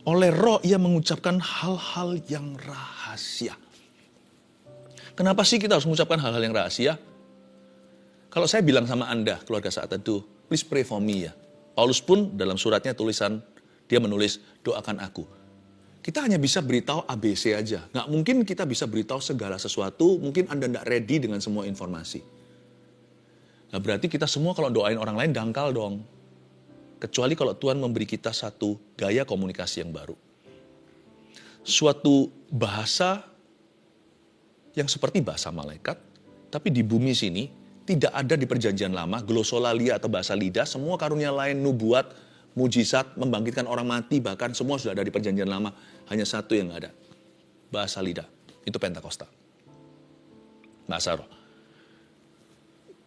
Oleh roh ia mengucapkan hal-hal yang rahasia. Kenapa sih kita harus mengucapkan hal-hal yang rahasia? Kalau saya bilang sama Anda, keluarga Saat Teduh, please pray for me ya. Paulus pun dalam suratnya dia menulis, doakan aku. Kita hanya bisa beritahu ABC aja. Nggak mungkin kita bisa beritahu segala sesuatu, mungkin Anda nggak ready dengan semua informasi. Nah berarti kita semua kalau doain orang lain dangkal dong. Kecuali kalau Tuhan memberi kita satu gaya komunikasi yang baru. Suatu bahasa yang seperti bahasa malaikat, tapi di bumi sini, tidak ada di perjanjian lama, glosolalia atau bahasa lidah, semua karunia lain, nubuat, mujizat, membangkitkan orang mati, bahkan semua sudah ada di perjanjian lama. Hanya satu yang nggak ada, bahasa lidah, itu Pentakosta. Bahasa roh.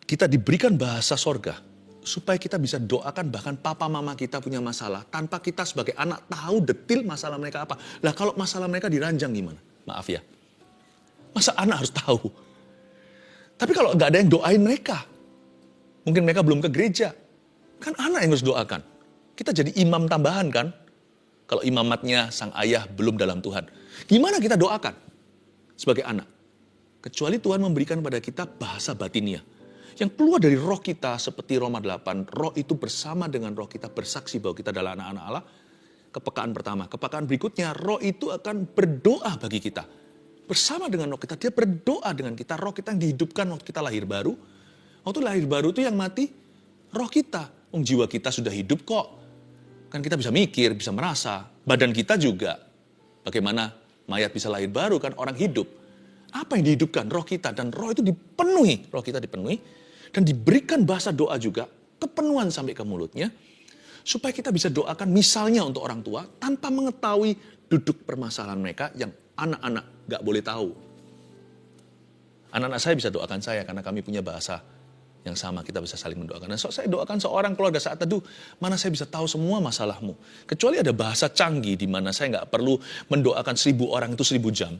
Kita diberikan bahasa sorga, supaya kita bisa doakan bahkan papa mama kita punya masalah tanpa kita sebagai anak tahu detil masalah mereka apa. Lah kalau masalah mereka diranjang gimana? Maaf ya. Masa anak harus tahu? Tapi kalau nggak ada yang doain mereka, mungkin mereka belum ke gereja, kan anak yang harus doakan. Kita jadi imam tambahan kan? Kalau imamatnya sang ayah belum dalam Tuhan. Gimana kita doakan sebagai anak? Kecuali Tuhan memberikan pada kita bahasa batinnya. Yang keluar dari roh kita seperti Roma 8, roh itu bersama dengan roh kita bersaksi bahwa kita adalah anak-anak Allah. Kepekaan pertama. Kepekaan berikutnya, roh itu akan berdoa bagi kita. Bersama dengan roh kita, dia berdoa dengan kita. Roh kita yang dihidupkan waktu kita lahir baru. Waktu lahir baru itu yang mati, roh kita. Jiwa kita sudah hidup kok. Kan kita bisa mikir, bisa merasa. Badan kita juga. Bagaimana mayat bisa lahir baru kan orang hidup. Apa yang dihidupkan? Roh kita. Dan roh itu dipenuhi. Roh kita dipenuhi. Dan diberikan bahasa doa juga, kepenuhan sampai ke mulutnya, supaya kita bisa doakan misalnya untuk orang tua, tanpa mengetahui duduk permasalahan mereka yang anak-anak gak boleh tahu. Anak-anak saya bisa doakan saya, karena kami punya bahasa yang sama, kita bisa saling mendoakan. Dan saya doakan seorang keluarga saat teduh, mana saya bisa tahu semua masalahmu. Kecuali ada bahasa canggih, di mana saya gak perlu mendoakan 1000 orang itu 1000 jam.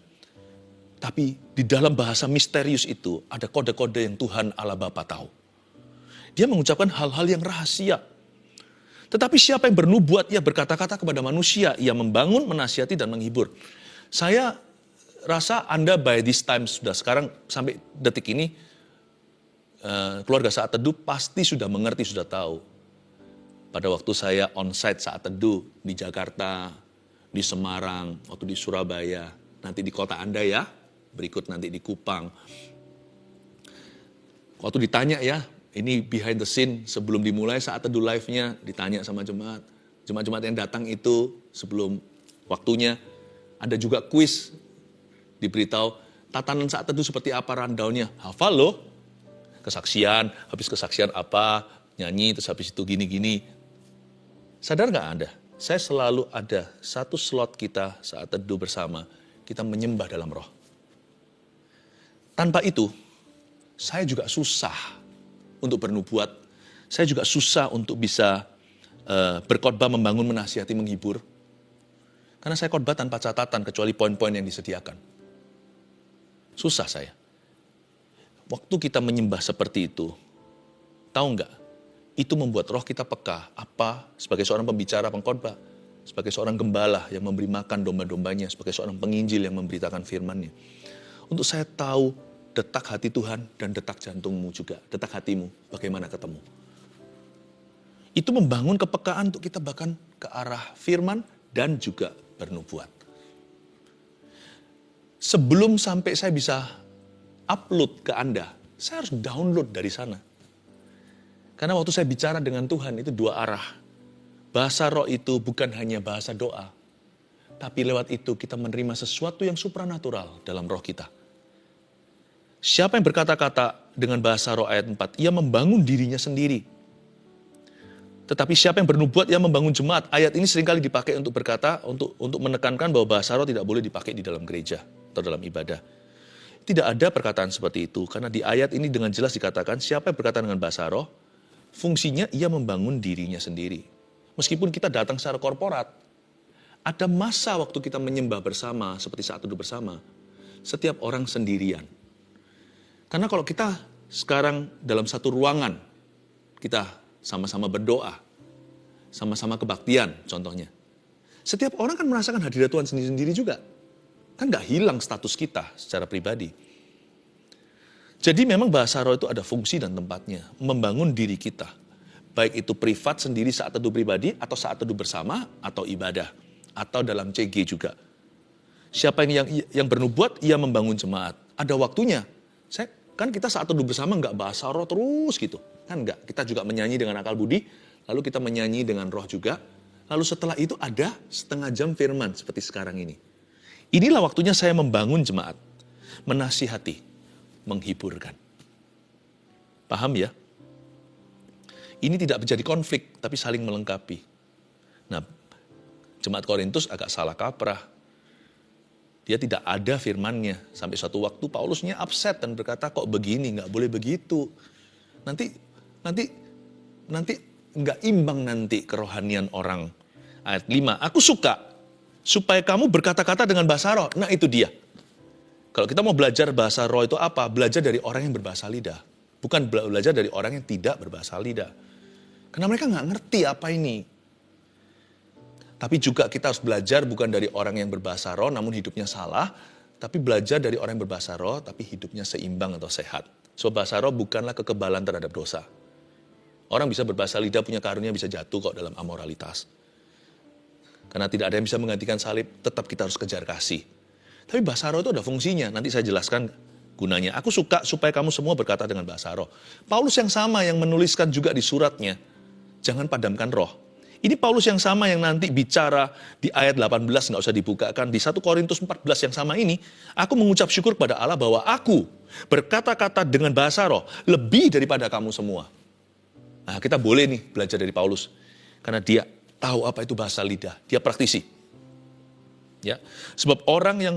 Tapi di dalam bahasa misterius itu ada kode-kode yang Tuhan Allah Bapa tahu. Dia mengucapkan hal-hal yang rahasia. Tetapi siapa yang bernubuat, ia berkata-kata kepada manusia, ia membangun, menasihati, dan menghibur. Saya rasa Anda by this time sudah sekarang sampai detik ini, keluarga saat teduh pasti sudah mengerti, sudah tahu. Pada waktu saya onsite saat teduh di Jakarta, di Semarang, waktu di Surabaya, nanti di kota Anda ya, berikut nanti di Kupang. Waktu ditanya ya, ini behind the scene sebelum dimulai saat teduh live-nya, ditanya sama jemaat. Jemaat-jemaat yang datang itu sebelum waktunya, ada juga kuis, diberitahu tatanan saat teduh seperti apa rundown-nya. Hafal loh, kesaksian, habis kesaksian apa, nyanyi, terus habis itu gini-gini. Sadar gak Anda? Saya selalu ada satu slot kita saat teduh bersama, kita menyembah dalam roh. Tanpa itu, saya juga susah untuk bernubuat. Saya juga susah untuk bisa berkhotbah, membangun, menasihati, menghibur. Karena saya khotbah tanpa catatan, kecuali poin-poin yang disediakan. Susah saya. Waktu kita menyembah seperti itu, tahu nggak? Itu membuat roh kita peka. Apa? Sebagai seorang pembicara, pengkhotbah. Sebagai seorang gembala yang memberi makan domba-dombanya. Sebagai seorang penginjil yang memberitakan firman-Nya. Untuk saya tahu detak hati Tuhan dan detak jantungmu juga. Detak hatimu, bagaimana ketemu. Itu membangun kepekaan untuk kita bahkan ke arah firman dan juga bernubuat. Sebelum sampai saya bisa upload ke Anda, saya harus download dari sana. Karena waktu saya bicara dengan Tuhan itu dua arah. Bahasa roh itu bukan hanya bahasa doa. Tapi lewat itu kita menerima sesuatu yang supranatural dalam roh kita. Siapa yang berkata-kata dengan bahasa roh ayat 4, ia membangun dirinya sendiri. Tetapi siapa yang bernubuat, ia membangun jemaat. Ayat ini seringkali dipakai untuk berkata, untuk menekankan bahwa bahasa roh tidak boleh dipakai di dalam gereja atau dalam ibadah. Tidak ada perkataan seperti itu, karena di ayat ini dengan jelas dikatakan, siapa yang berkata dengan bahasa roh, fungsinya ia membangun dirinya sendiri. Meskipun kita datang secara korporat, ada masa waktu kita menyembah bersama, seperti saat duduk bersama, setiap orang sendirian. Karena kalau kita sekarang dalam satu ruangan, kita sama-sama berdoa, sama-sama kebaktian contohnya. Setiap orang kan merasakan hadirat Tuhan sendiri-sendiri juga. Kan gak hilang status kita secara pribadi. Jadi memang bahasa roh itu ada fungsi dan tempatnya. Membangun diri kita. Baik itu privat sendiri saat teduh pribadi, atau saat teduh bersama, atau ibadah. Atau dalam CG juga. Siapa yang bernubuat, ia membangun jemaat. Ada waktunya. Kan kita saat teduh bersama nggak bahasa roh terus gitu. Kan nggak. Kita juga menyanyi dengan akal budi. Lalu kita menyanyi dengan roh juga. Lalu setelah itu ada setengah jam firman seperti sekarang ini. Inilah waktunya saya membangun jemaat. Menasihati. Menghiburkan. Paham ya? Ini tidak menjadi konflik, tapi saling melengkapi. Nah, jemaat Korintus agak salah kaprah. Dia tidak ada firmannya. Sampai suatu waktu Paulusnya upset dan berkata, kok begini, nggak boleh begitu. Nanti nanti nggak imbang nanti kerohanian orang. Ayat 5, aku suka supaya kamu berkata-kata dengan bahasa roh. Nah itu dia. Kalau kita mau belajar bahasa roh itu apa? Belajar dari orang yang berbahasa lidah. Bukan belajar dari orang yang tidak berbahasa lidah. Karena mereka nggak ngerti apa ini. Tapi juga kita harus belajar bukan dari orang yang berbahasa roh namun hidupnya salah. Tapi belajar dari orang yang berbahasa roh tapi hidupnya seimbang atau sehat. So bahasa roh bukanlah kekebalan terhadap dosa. Orang bisa berbahasa lidah punya karunia bisa jatuh kok dalam amoralitas. Karena tidak ada yang bisa menggantikan salib, tetap kita harus kejar kasih. Tapi bahasa roh itu ada fungsinya, nanti saya jelaskan gunanya. Aku suka supaya kamu semua berkata dengan bahasa roh. Paulus yang sama yang menuliskan juga di suratnya, jangan padamkan roh. Ini Paulus yang sama yang nanti bicara di ayat 18, nggak usah dibukakan. Di 1 Korintus 14 yang sama ini, aku mengucap syukur kepada Allah bahwa aku berkata-kata dengan bahasa roh lebih daripada kamu semua. Nah kita boleh nih belajar dari Paulus. Karena dia tahu apa itu bahasa lidah, dia praktisi. Ya, sebab orang yang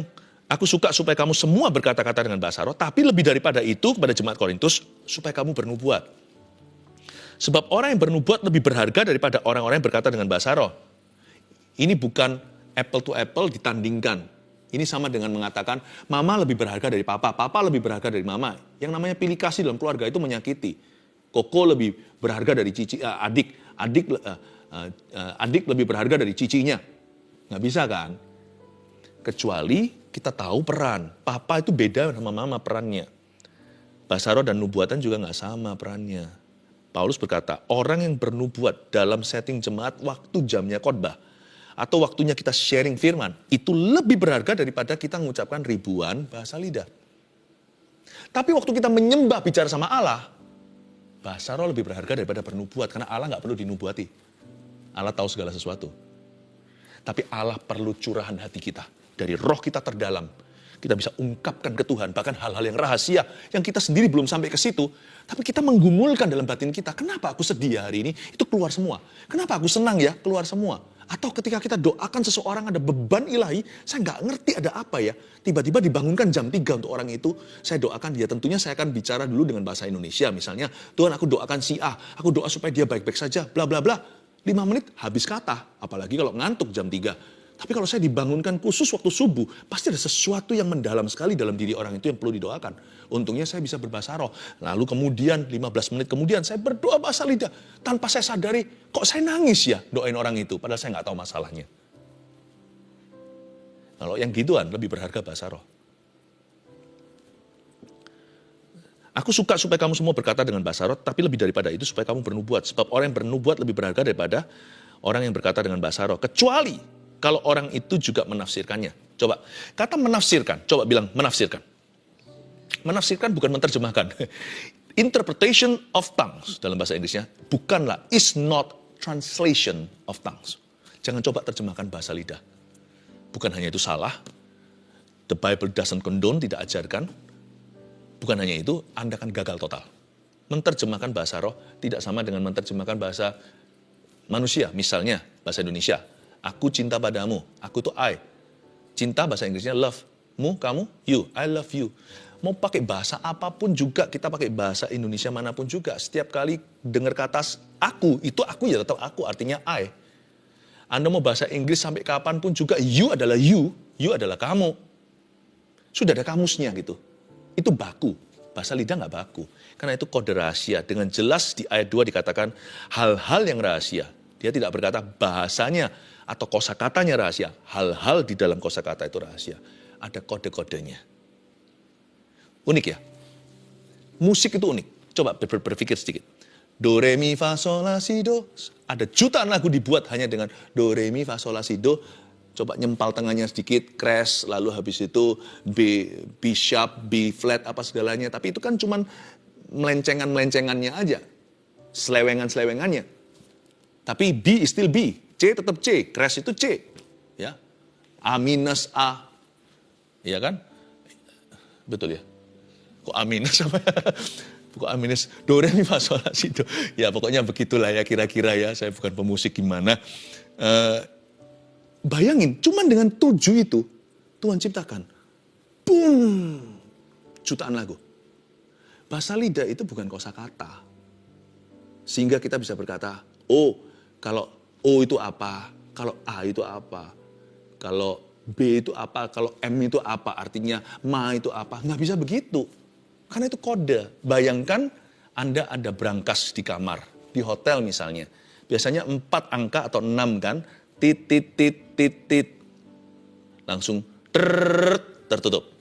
aku suka supaya kamu semua berkata-kata dengan bahasa roh, tapi lebih daripada itu kepada jemaat Korintus, supaya kamu bernubuat. Sebab orang yang bernubuat lebih berharga daripada orang-orang yang berkata dengan bahasa roh. Ini bukan apple to apple ditandingkan. Ini sama dengan mengatakan, mama lebih berharga dari papa lebih berharga dari mama. Yang namanya pilih kasih dalam keluarga itu menyakiti. Koko lebih berharga dari adik lebih berharga dari cicinya. Nggak bisa kan? Kecuali kita tahu peran. Papa itu beda sama mama perannya. Bahasa roh dan nubuatan juga nggak sama perannya. Paulus berkata, orang yang bernubuat dalam setting jemaat waktu jamnya khotbah atau waktunya kita sharing firman, itu lebih berharga daripada kita mengucapkan ribuan bahasa lidah. Tapi waktu kita menyembah bicara sama Allah, bahasa roh lebih berharga daripada bernubuat, karena Allah nggak perlu dinubuati. Allah tahu segala sesuatu. Tapi Allah perlu curahan hati kita. Dari roh kita terdalam. Kita bisa ungkapkan ke Tuhan. Bahkan hal-hal yang rahasia. Yang kita sendiri belum sampai ke situ. Tapi kita menggumulkan dalam batin kita. Kenapa aku sedih hari ini? Itu keluar semua. Kenapa aku senang ya? Keluar semua. Atau ketika kita doakan seseorang ada beban ilahi. Saya nggak ngerti ada apa ya. Tiba-tiba dibangunkan jam 3 untuk orang itu. Saya doakan dia. Tentunya saya akan bicara dulu dengan bahasa Indonesia. Misalnya, Tuhan aku doakan si A. Aku doa supaya dia baik-baik saja. Bla bla bla. 5 menit habis kata. Apalagi kalau ngantuk jam 3. Tapi kalau saya dibangunkan khusus waktu subuh, pasti ada sesuatu yang mendalam sekali dalam diri orang itu yang perlu didoakan. Untungnya saya bisa berbahasa roh. Lalu kemudian 15 menit kemudian saya berdoa bahasa lidah. Tanpa saya sadari, kok saya nangis ya doain orang itu. Padahal saya nggak tahu masalahnya. Kalau yang gituan lebih berharga bahasa roh. Aku suka supaya kamu semua berkata dengan bahasa roh, tapi lebih daripada itu supaya kamu bernubuat. Sebab orang yang bernubuat lebih berharga daripada orang yang berkata dengan bahasa roh. Kecuali kalau orang itu juga menafsirkannya. Coba, kata menafsirkan, coba bilang menafsirkan. Menafsirkan bukan menerjemahkan. Interpretation of tongues dalam bahasa Inggrisnya bukanlah, is not translation of tongues. Jangan coba terjemahkan bahasa lidah. Bukan hanya itu salah. The Bible doesn't condone, tidak ajarkan. Bukan hanya itu, Anda akan gagal total. Menerjemahkan bahasa roh tidak sama dengan menerjemahkan bahasa manusia. Misalnya, bahasa Indonesia. Aku cinta padamu, aku tuh I. Cinta bahasa Inggrisnya love. Mu, kamu, you, I love you. Mau pakai bahasa apapun juga, kita pakai bahasa Indonesia manapun juga. Setiap kali dengar kata aku, itu aku ya tetap aku, artinya I. Anda mau bahasa Inggris sampai kapanpun juga, you adalah kamu. Sudah ada kamusnya gitu. Itu baku, bahasa lidah nggak baku. Karena itu kode rahasia. Dengan jelas di ayat 2 dikatakan hal-hal yang rahasia. Dia tidak berkata bahasanya atau kosakatanya rahasia. Hal-hal di dalam kosakata itu rahasia. Ada kode-kodenya. Unik ya? Musik itu unik. Coba berpikir sedikit. Do, re, mi, fa, sol, la, si, do. Ada jutaan lagu dibuat hanya dengan do, re, mi, fa, sol, la, si, do. Coba nyempal tengahnya sedikit, crash, lalu habis itu B sharp, B flat, apa segalanya. Tapi itu kan cuman melencengan-melencengannya aja. Selewengan-selewengannya. Tapi B is still B. C tetap C, crash itu C. Ya. A minus A. Iya kan? Betul ya? Kok A minus apa? Kok A minus? Do, re, mi, fa, sol, la, si, do. Ya pokoknya begitulah ya kira-kira ya. Saya bukan pemusik gimana. Bayangin, cuman dengan 7 itu Tuhan ciptakan. Boom! Jutaan lagu. Bahasa lidah itu bukan kosakata. Sehingga kita bisa berkata, oh kalau O itu apa, kalau A itu apa, kalau B itu apa, kalau M itu apa, artinya Ma itu apa. Nggak bisa begitu. Karena itu kode. Bayangkan Anda ada brankas di kamar, di hotel misalnya. Biasanya 4 angka atau 6 kan, tit, tit, tit, tit, tit. Langsung tertutup.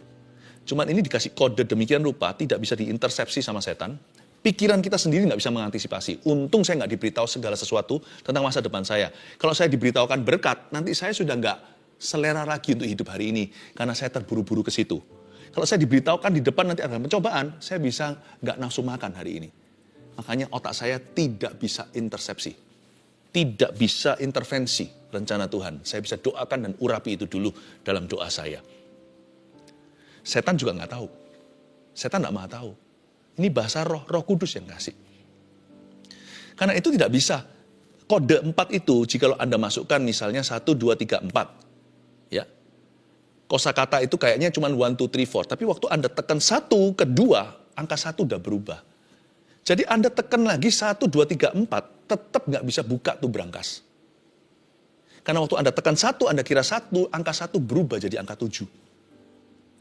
Cuman ini dikasih kode demikian rupa, tidak bisa diintersepsi sama setan. Pikiran kita sendiri nggak bisa mengantisipasi. Untung saya nggak diberitahu segala sesuatu tentang masa depan saya. Kalau saya diberitahukan berkat, nanti saya sudah nggak selera lagi untuk hidup hari ini. Karena saya terburu-buru ke situ. Kalau saya diberitahukan di depan nanti ada pencobaan, saya bisa nggak nafsu makan hari ini. Makanya otak saya tidak bisa intersepsi. Tidak bisa intervensi rencana Tuhan. Saya bisa doakan dan urapi itu dulu dalam doa saya. Setan juga nggak tahu. Setan nggak mau tahu. Ini bahasa roh kudus yang kasih. Karena itu tidak bisa. Kode 4 itu, jika Anda masukkan misalnya 1, 2, 3, 4. Ya. Kosakata itu kayaknya cuma 1, 2, 3, 4. Tapi waktu Anda tekan 1 ke 2, angka 1 udah berubah. Jadi Anda tekan lagi 1, 2, 3, 4, tetap nggak bisa buka tuh brankas. Karena waktu Anda tekan 1, Anda kira 1, angka 1 berubah jadi angka 7.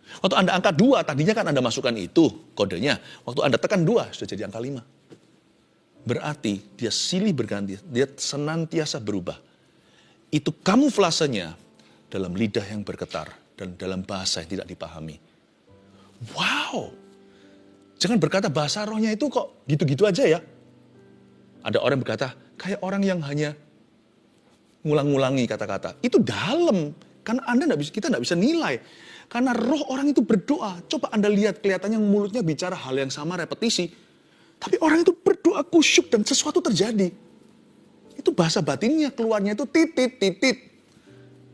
Waktu Anda angka 2, tadinya kan Anda masukkan itu kodenya. Waktu Anda tekan 2, sudah jadi angka 5. Berarti dia silih berganti, dia senantiasa berubah. Itu kamuflasenya dalam lidah yang bergetar dan dalam bahasa yang tidak dipahami. Wow! Jangan berkata bahasa rohnya itu kok gitu-gitu aja ya. Ada orang berkata, kayak orang yang hanya ngulang-ngulangi kata-kata. Itu dalam, karena kita nggak bisa nilai. Karena roh orang itu berdoa. Coba Anda lihat, kelihatannya mulutnya bicara hal yang sama, repetisi. Tapi orang itu berdoa kusyuk dan sesuatu terjadi. Itu bahasa batinnya, keluarnya itu titit, titit.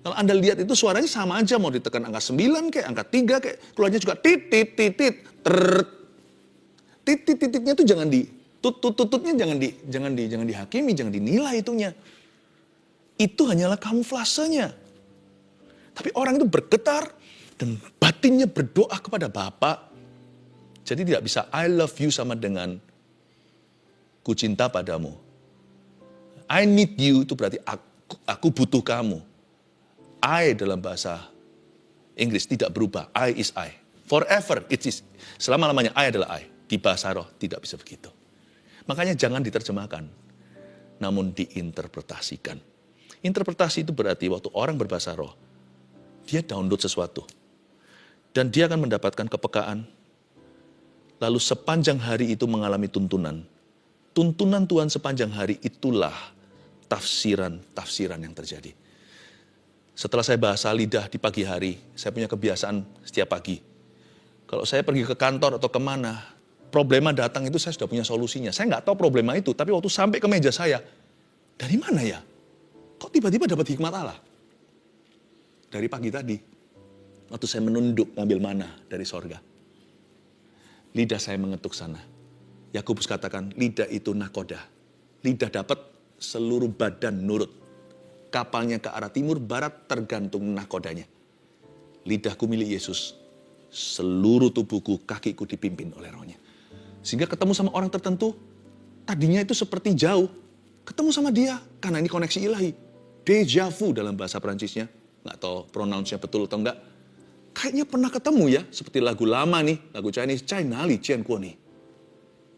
Kalau Anda lihat itu suaranya sama aja, mau ditekan angka 9 kayak, angka 3 kayak, keluarnya juga titit, titit, titit-tititnya itu jangan tututnya jangan dihakimi, jangan dinilai itunya. Itu hanyalah kamuflasenya. Tapi orang itu bergetar dan batinnya berdoa kepada Bapa. Jadi tidak bisa I love you sama dengan ku cinta padamu. I need you itu berarti aku butuh kamu. I dalam bahasa Inggris tidak berubah. I is I. Forever it is. Selama-lamanya I adalah I. Di bahasa roh tidak bisa begitu. Makanya jangan diterjemahkan. Namun diinterpretasikan. Interpretasi itu berarti waktu orang berbahasa roh. Dia download sesuatu. Dan dia akan mendapatkan kepekaan. Lalu sepanjang hari itu mengalami tuntunan. Tuntunan Tuhan sepanjang hari itulah tafsiran yang terjadi. Setelah saya bahasa lidah di pagi hari, saya punya kebiasaan setiap pagi. Kalau saya pergi ke kantor atau kemana, problema datang itu saya sudah punya solusinya. Saya nggak tahu problema itu, tapi waktu sampai ke meja saya, dari mana ya? Kok tiba-tiba dapat hikmat Allah? Dari pagi tadi, waktu saya menunduk ngambil mana dari sorga. Lidah saya mengetuk sana. Yakobus katakan, lidah itu nakoda. Lidah dapat, seluruh badan nurut. Kapalnya ke arah timur, barat tergantung nakodanya. Lidahku milik Yesus. Seluruh tubuhku, kakiku dipimpin oleh rohnya. Sehingga ketemu sama orang tertentu, tadinya itu seperti jauh. Ketemu sama dia, karena ini koneksi ilahi. Déjà vu dalam bahasa Perancisnya. Nggak tahu pronounce-nya betul atau enggak. Kayaknya pernah ketemu ya, seperti lagu lama nih, lagu Chinese, Cai Nali Jian Guo Ni.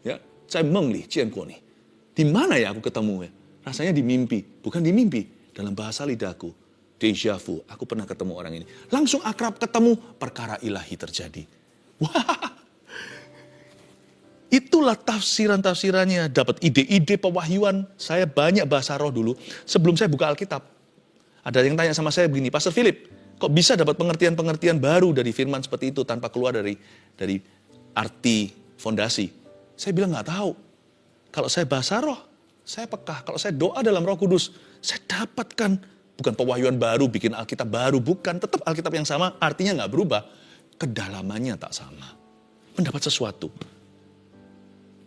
Ya, Cai Meng Li Jian Guo Ni. Di mana ya aku ketemu ya? Rasanya di mimpi, bukan di mimpi. Dalam bahasa lidahku, déjà vu, aku pernah ketemu orang ini. Langsung akrab ketemu, perkara ilahi terjadi. Wah, itulah tafsiran-tafsirannya. Dapat ide-ide pewahyuan. Saya banyak bahasa roh dulu, sebelum saya buka Alkitab. Ada yang tanya sama saya begini, Pastor Philip, kok bisa dapat pengertian-pengertian baru dari firman seperti itu tanpa keluar dari arti fondasi? Saya bilang nggak tahu. Kalau saya bahasa roh, saya peka. Kalau saya doa dalam Roh Kudus, saya dapatkan bukan pewahyuan baru, bikin Alkitab baru, bukan. Tetap Alkitab yang sama, artinya nggak berubah. Kedalamannya tak sama. Mendapat sesuatu.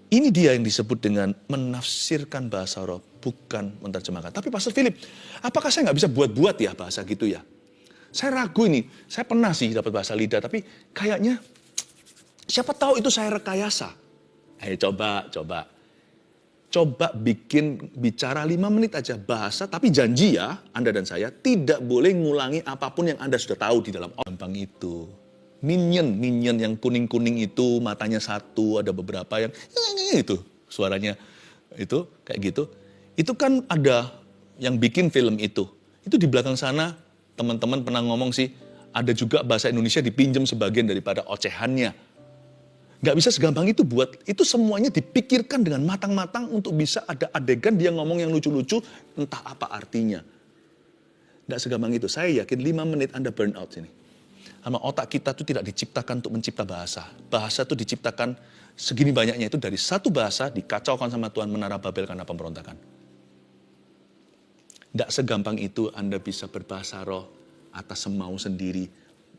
Ini dia yang disebut dengan menafsirkan bahasa roh, bukan menerjemahkan. Tapi Pastor Philip, apakah saya nggak bisa buat-buat ya bahasa gitu ya? Saya ragu ini, saya pernah sih dapat bahasa lidah, tapi kayaknya siapa tahu itu saya rekayasa. Ayo coba. Coba bicara 5 menit aja bahasa, tapi janji ya, Anda dan saya tidak boleh ngulangi apapun yang Anda sudah tahu di dalam gampang itu. Minion yang kuning-kuning itu, matanya satu, ada beberapa yang itu, suaranya itu kayak gitu. Itu kan ada yang bikin film itu. Itu di belakang sana, teman-teman pernah ngomong sih, ada juga bahasa Indonesia dipinjam sebagian daripada ocehannya. Gak bisa segampang itu itu semuanya dipikirkan dengan matang-matang untuk bisa ada adegan dia ngomong yang lucu-lucu, entah apa artinya. Gak segampang itu, saya yakin 5 menit Anda burn out sini. Sama otak kita tuh tidak diciptakan untuk mencipta bahasa. Bahasa tuh diciptakan segini banyaknya itu dari satu bahasa dikacaukan sama Tuhan menara Babel karena pemberontakan. Gak segampang itu Anda bisa berbahasa roh atas semau sendiri,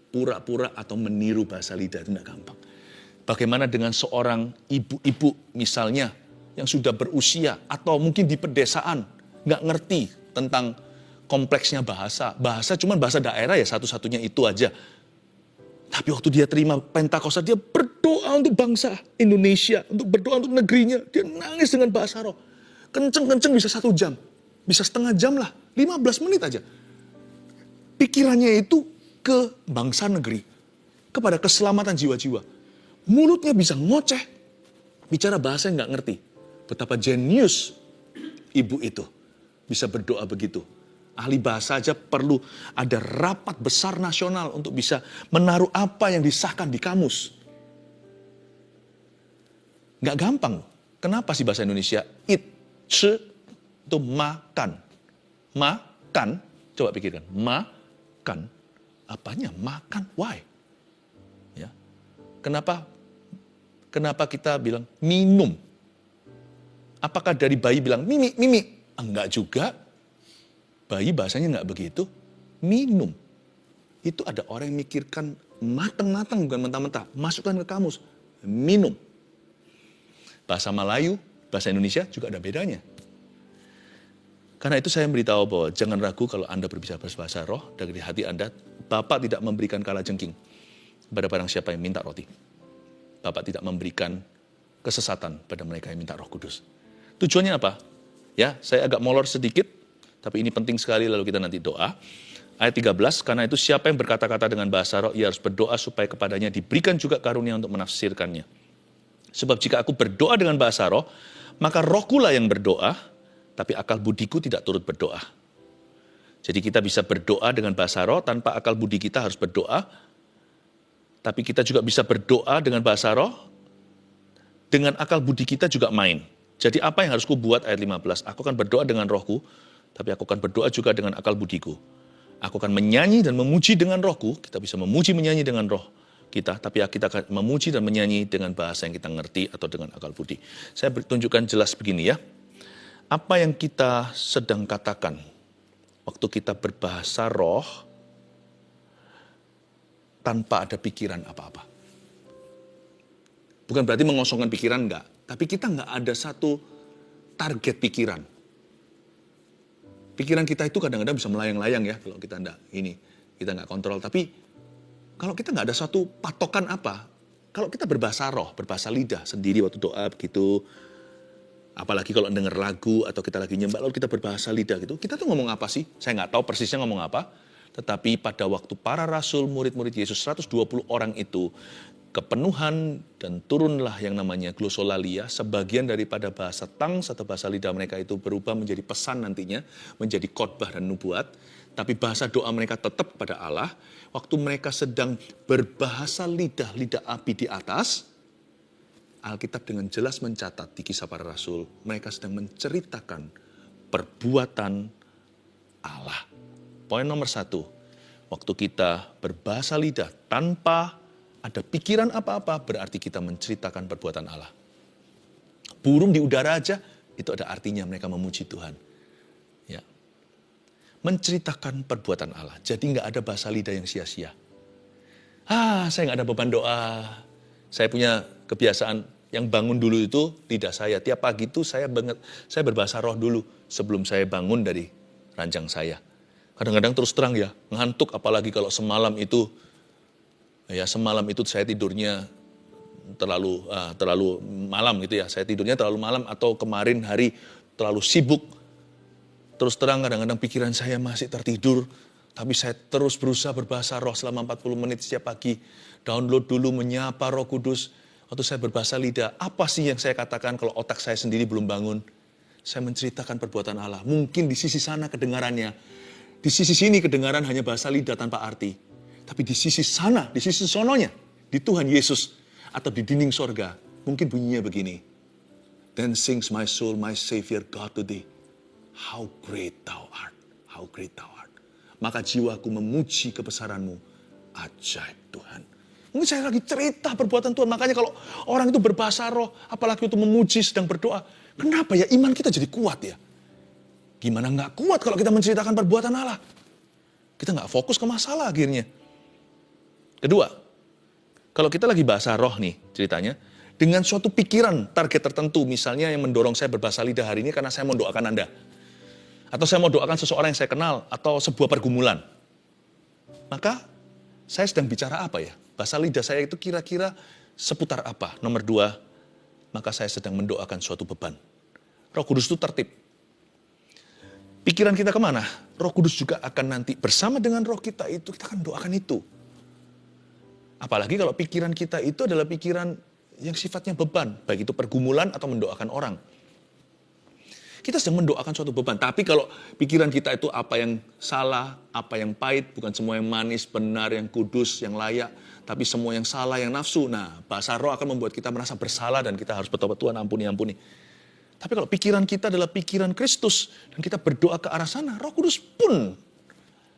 pura-pura atau meniru bahasa lidah, itu gak gampang. Bagaimana dengan seorang ibu-ibu misalnya yang sudah berusia atau mungkin di pedesaan, nggak ngerti tentang kompleksnya bahasa. Bahasa cuma bahasa daerah ya satu-satunya itu aja. Tapi waktu dia terima Pentakosta, dia berdoa untuk bangsa Indonesia, untuk berdoa untuk negerinya. Dia nangis dengan bahasa roh. Kenceng-kenceng bisa 1 jam, bisa setengah jam lah, 15 menit aja. Pikirannya itu ke bangsa negeri, kepada keselamatan jiwa-jiwa. Mulutnya bisa ngoceh, bicara bahasa yang gak ngerti. Betapa jenius ibu itu bisa berdoa begitu. Ahli bahasa aja perlu ada rapat besar nasional untuk bisa menaruh apa yang disahkan di kamus. Gak gampang. Kenapa sih bahasa Indonesia? Eat, shi, itu makan. Makan, coba pikirkan. Makan, apanya? Makan, why? Ya. Kenapa kita bilang minum? Apakah dari bayi bilang mimi, mimi? Enggak juga. Bayi bahasanya enggak begitu. Minum. Itu ada orang yang mikirkan matang-matang, bukan mentah-mentah. Masukkan ke kamus. Minum. Bahasa Melayu, bahasa Indonesia juga ada bedanya. Karena itu saya beritahu bahwa jangan ragu kalau Anda berbicara bahasa roh dari hati Anda. Bapak tidak memberikan kalajengking kepada barang siapa yang minta roti. Bapak tidak memberikan kesesatan pada mereka yang minta Roh Kudus. Tujuannya apa? Ya, saya agak molor sedikit, tapi ini penting sekali lalu kita nanti doa. Ayat 13, karena itu siapa yang berkata-kata dengan bahasa roh, ia harus berdoa supaya kepadanya diberikan juga karunia untuk menafsirkannya. Sebab jika aku berdoa dengan bahasa roh, maka rohkulah yang berdoa, tapi akal budiku tidak turut berdoa. Jadi kita bisa berdoa dengan bahasa roh tanpa akal budi kita harus berdoa. Tapi kita juga bisa berdoa dengan bahasa roh, dengan akal budi kita juga main. Jadi apa yang harus ku buat ayat 15? Aku akan berdoa dengan rohku, tapi aku akan berdoa juga dengan akal budiku. Aku akan menyanyi dan memuji dengan rohku, kita bisa memuji menyanyi dengan roh kita, tapi kita akan memuji dan menyanyi dengan bahasa yang kita ngerti atau dengan akal budi. Saya tunjukkan jelas begini ya. Apa yang kita sedang katakan waktu kita berbahasa roh, tanpa ada pikiran apa-apa. Bukan berarti mengosongkan pikiran, enggak. Tapi kita enggak ada satu target pikiran. Pikiran kita itu kadang-kadang bisa melayang-layang ya, kalau kita enggak kontrol. Tapi kalau kita enggak ada satu patokan apa, kalau kita berbahasa roh, berbahasa lidah sendiri waktu doa begitu, apalagi kalau dengar lagu atau kita lagi nyembah, lalu kita berbahasa lidah gitu, kita tuh ngomong apa sih? Saya enggak tahu persisnya ngomong apa. Tetapi pada waktu para rasul, murid-murid Yesus, 120 orang itu, kepenuhan dan turunlah yang namanya glosolalia, sebagian daripada bahasa tangs atau bahasa lidah mereka itu berubah menjadi pesan nantinya, menjadi khotbah dan nubuat. Tapi bahasa doa mereka tetap pada Allah. Waktu mereka sedang berbahasa lidah api di atas, Alkitab dengan jelas mencatat di Kisah Para Rasul, mereka sedang menceritakan perbuatan Allah. Poin nomor 1, waktu kita berbahasa lidah tanpa ada pikiran apa-apa, berarti kita menceritakan perbuatan Allah. Burung di udara aja, itu ada artinya mereka memuji Tuhan. Ya. Menceritakan perbuatan Allah, jadi nggak ada bahasa lidah yang sia-sia. Saya nggak ada beban doa. Saya punya kebiasaan yang bangun dulu itu lidah saya. Tiap pagi itu saya berbahasa roh dulu sebelum saya bangun dari ranjang saya. Kadang-kadang terus terang ya, ngantuk apalagi kalau semalam itu saya tidurnya terlalu malam gitu ya. Saya tidurnya terlalu malam atau kemarin hari terlalu sibuk. Terus terang kadang-kadang pikiran saya masih tertidur. Tapi saya terus berusaha berbahasa roh selama 40 menit setiap pagi. Download dulu menyapa Roh Kudus. Waktu saya berbahasa lidah, apa sih yang saya katakan kalau otak saya sendiri belum bangun? Saya menceritakan perbuatan Allah. Mungkin di sisi sana kedengarannya. Di sisi sini kedengaran hanya bahasa lidah tanpa arti. Tapi di sisi sana, di sisi sononya, di Tuhan Yesus atau di dinding sorga, mungkin bunyinya begini. Then sings my soul, my Savior God to thee. How great thou art, how great thou art. Maka jiwaku memuji kebesaran-Mu. Ajaib Tuhan. Mungkin saya lagi cerita perbuatan Tuhan. Makanya kalau orang itu berbahasa roh, apalagi itu memuji, sedang berdoa. Kenapa ya iman kita jadi kuat ya? Gimana nggak kuat kalau kita menceritakan perbuatan Allah? Kita nggak fokus ke masalah akhirnya. Kedua, kalau kita lagi bahasa roh nih ceritanya, dengan suatu pikiran target tertentu, misalnya yang mendorong saya berbahasa lidah hari ini karena saya mau doakan Anda. Atau saya mau doakan seseorang yang saya kenal, atau sebuah pergumulan. Maka saya sedang bicara apa ya? Bahasa lidah saya itu kira-kira seputar apa? Nomor 2, maka saya sedang mendoakan suatu beban. Roh Kudus itu tertib. Pikiran kita kemana? Roh Kudus juga akan nanti bersama dengan roh kita itu, kita akan doakan itu. Apalagi kalau pikiran kita itu adalah pikiran yang sifatnya beban, baik itu pergumulan atau mendoakan orang. Kita sedang mendoakan suatu beban. Tapi kalau pikiran kita itu apa yang salah, apa yang pahit, bukan semua yang manis, benar, yang kudus, yang layak, tapi semua yang salah, yang nafsu. Nah, bahasa roh akan membuat kita merasa bersalah dan kita harus bertobat, Tuhan ampuni, ampuni. Tapi kalau pikiran kita adalah pikiran Kristus dan kita berdoa ke arah sana, Roh Kudus pun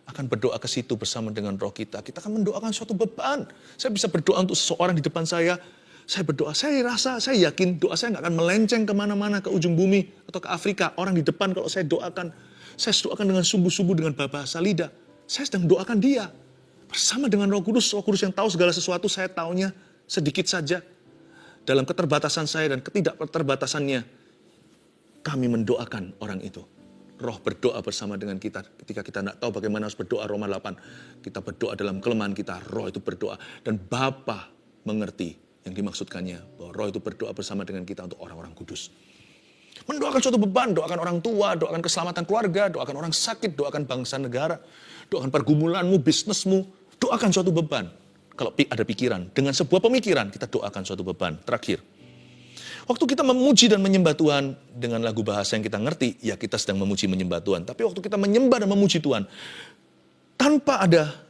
akan berdoa ke situ bersama dengan roh kita. Kita akan mendoakan suatu beban. Saya bisa berdoa untuk seseorang di depan saya. Saya berdoa, saya yakin doa saya nggak akan melenceng kemana-mana ke ujung bumi atau ke Afrika. Orang di depan kalau saya doakan dengan sungguh-sungguh dengan bahasa lidah. Saya sedang doakan dia. Bersama dengan Roh Kudus yang tahu segala sesuatu, saya taunya sedikit saja. Dalam keterbatasan saya dan ketidakterbatasannya, kami mendoakan orang itu. Roh berdoa bersama dengan kita. Ketika kita tidak tahu bagaimana harus berdoa, Roma 8. Kita berdoa dalam kelemahan kita, roh itu berdoa. Dan Bapa mengerti yang dimaksudkannya, bahwa roh itu berdoa bersama dengan kita untuk orang-orang kudus. Mendoakan suatu beban, doakan orang tua, doakan keselamatan keluarga, doakan orang sakit, doakan bangsa negara, doakan pergumulanmu, bisnismu, doakan suatu beban. Kalau ada pikiran, dengan sebuah pemikiran, kita doakan suatu beban. Terakhir, waktu kita memuji dan menyembah Tuhan dengan lagu bahasa yang kita ngerti, ya kita sedang memuji menyembah Tuhan. Tapi waktu kita menyembah dan memuji Tuhan, tanpa ada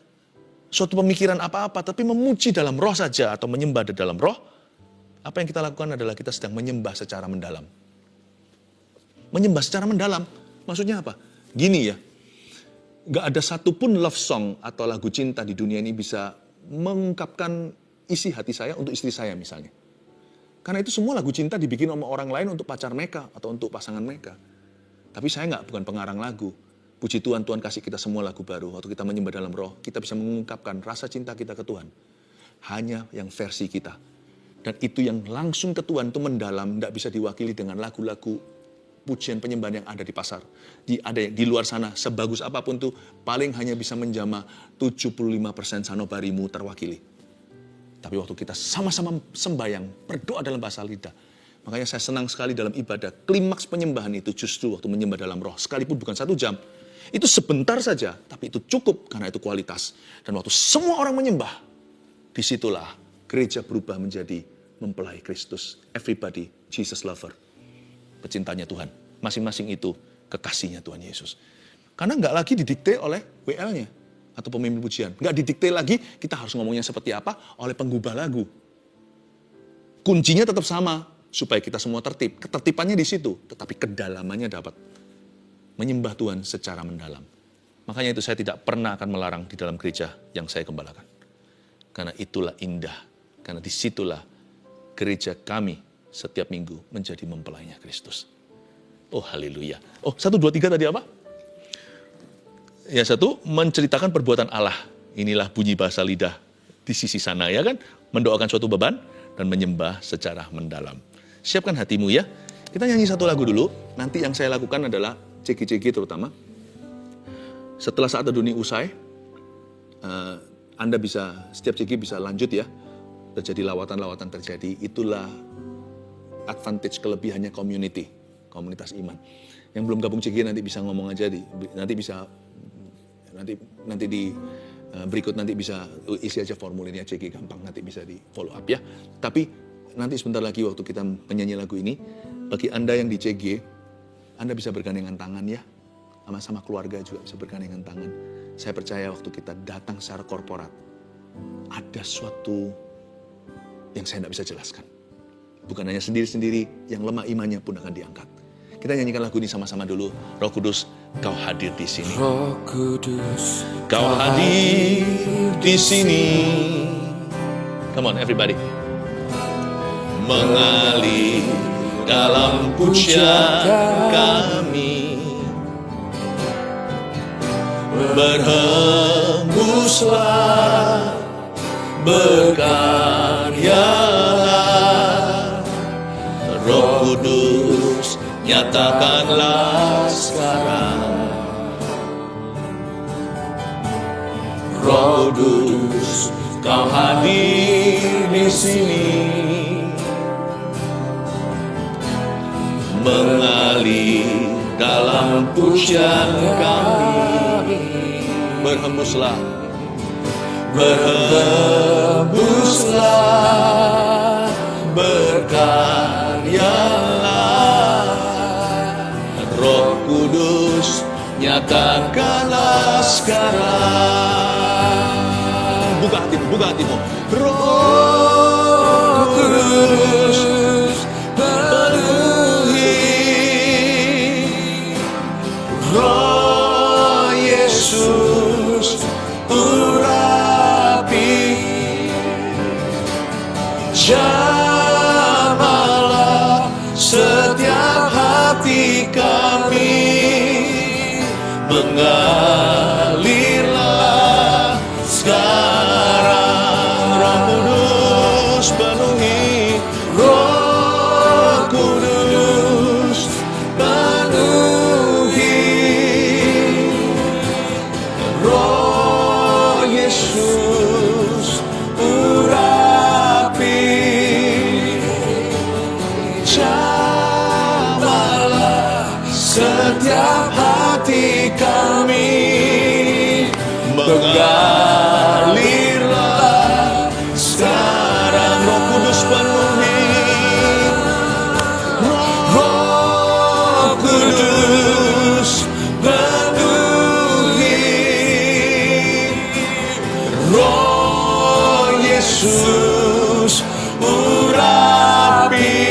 suatu pemikiran apa-apa, tapi memuji dalam roh saja atau menyembah di dalam roh, apa yang kita lakukan adalah kita sedang menyembah secara mendalam. Menyembah secara mendalam, maksudnya apa? Gini ya, gak ada satupun love song atau lagu cinta di dunia ini bisa mengungkapkan isi hati saya untuk istri saya misalnya. Karena itu semua lagu cinta dibikin sama orang lain untuk pacar mereka atau untuk pasangan mereka. Tapi saya bukan pengarang lagu. Puji Tuhan, Tuhan kasih kita semua lagu baru. Waktu kita menyembah dalam roh, kita bisa mengungkapkan rasa cinta kita ke Tuhan. Hanya yang versi kita. Dan itu yang langsung ke Tuhan itu mendalam, tidak bisa diwakili dengan lagu-lagu pujian penyembahan yang ada di pasar. Ada di luar sana, sebagus apapun tuh, paling hanya bisa menjamah 75% sanubarimu terwakili. Tapi waktu kita sama-sama sembahyang, berdoa dalam bahasa lidah. Makanya saya senang sekali dalam ibadah. Klimaks penyembahan itu justru waktu menyembah dalam roh. Sekalipun bukan 1 jam. Itu sebentar saja, tapi itu cukup karena itu kualitas. Dan waktu semua orang menyembah, disitulah gereja berubah menjadi mempelai Kristus. Everybody, Jesus lover. Pecintanya Tuhan. Masing-masing itu kekasihnya Tuhan Yesus. Karena nggak lagi didikte oleh WL-nya atau pemimpin pujian. Nggak didikte lagi kita harus ngomongnya seperti apa oleh penggubah lagu. Kuncinya tetap sama, supaya kita semua tertib. Ketertibannya di situ, tetapi kedalamannya dapat. Menyembah Tuhan secara mendalam. Makanya itu saya tidak pernah akan melarang di dalam gereja yang saya gembalakan. Karena itulah indah. Karena disitulah gereja kami setiap minggu menjadi mempelainya Kristus. Oh haleluya. Oh 1, 2, 3 tadi apa? Ya 1, menceritakan perbuatan Allah. Inilah bunyi bahasa lidah di sisi sana ya kan. Mendoakan suatu beban dan menyembah secara mendalam. Siapkan hatimu ya. Kita nyanyi satu lagu dulu. Nanti yang saya lakukan adalah CG terutama. Setelah saat teduh ini usai, Anda bisa, setiap CG bisa lanjut ya. terjadi lawatan-lawatan terjadi, itulah advantage kelebihannya komunitas iman. Yang belum gabung CG nanti bisa ngomong aja nanti di berikut nanti bisa isi aja formulirnya CG, gampang nanti bisa di follow up ya. Tapi nanti sebentar lagi waktu kita menyanyi lagu ini, bagi Anda yang di CG, Anda bisa bergandengan tangan ya, sama-sama keluarga juga bisa bergandengan tangan. Saya percaya waktu kita datang secara korporat, ada suatu yang saya tidak bisa jelaskan. Bukan hanya sendiri-sendiri, yang lemah imannya pun akan diangkat. Kita nyanyikan lagu ini sama-sama dulu. Roh Kudus, Kau hadir di sini. Roh Kudus, Kau hadir di sini. Come on, everybody. Mengalir dalam pujian kami, berhembuslah, berkaryalah. Roh Kudus, nyatakanlah sekarang. Roh Kudus, Kau hadir di sini. Mengalir dalam pujian kami, berhembuslah, berhembuslah, berkaryalah. Roh Kudus, nyatakanlah sekarang. Buka hatimu. Roh Kudus, penuhi. Roh Yesus, urapi. Jamahlah setiap hati kami. Mengalirlah sekarang. Roh Kudus penuhi. Roh Kudus penuhi. Roh Yesus urapi. Jamahlah setiap hati kami. Mengalirlah sekarang. Roh Kudus penuhi. Roh Kudus penuhi. Roh Yesus urapi.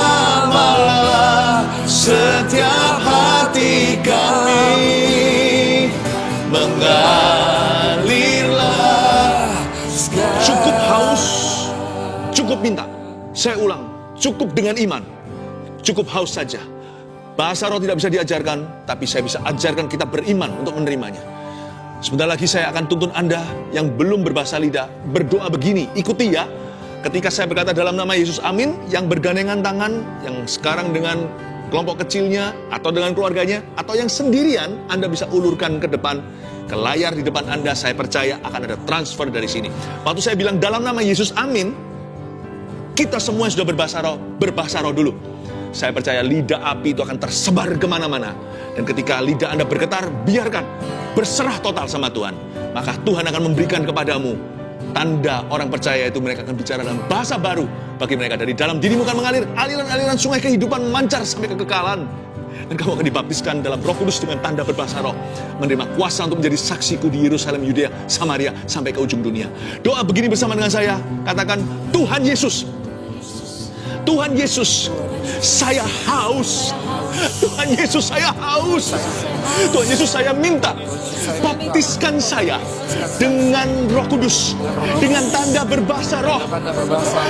Jamahlah setiap hati kami. Mengalirlah. Cukup haus, cukup minta. Saya ulang, cukup dengan iman, cukup haus saja. Bahasa roh tidak bisa diajarkan, tapi saya bisa ajarkan kita beriman untuk menerimanya. Sebentar lagi saya akan tuntun Anda yang belum berbahasa lidah, berdoa begini, ikuti ya. Ketika saya berkata dalam nama Yesus amin, yang bergandengan tangan, yang sekarang dengan kelompok kecilnya, atau dengan keluarganya, atau yang sendirian, Anda bisa ulurkan ke depan, ke layar di depan Anda. Saya percaya akan ada transfer dari sini. Waktu saya bilang dalam nama Yesus amin, kita semua sudah berbahasa roh dulu. Saya percaya lidah api itu akan tersebar kemana-mana. Dan ketika lidah Anda bergetar, biarkan, berserah total sama Tuhan. Maka Tuhan akan memberikan kepadamu tanda orang percaya itu, mereka akan bicara dalam bahasa baru. Bagi mereka dari dalam dirimu akan mengalir aliran-aliran sungai kehidupan memancar sampai kekekalan. Dan kamu akan dibaptiskan dalam Roh Kudus dengan tanda berbahasa roh. Menerima kuasa untuk menjadi saksiku di Yerusalem, Yudea, Samaria, sampai ke ujung dunia. Doa begini bersama dengan saya. Katakan, Tuhan Yesus. Tuhan Yesus, saya haus. Tuhan Yesus, saya haus. Tuhan Yesus, saya minta, baptiskan saya dengan Roh Kudus, dengan tanda berbahasa roh.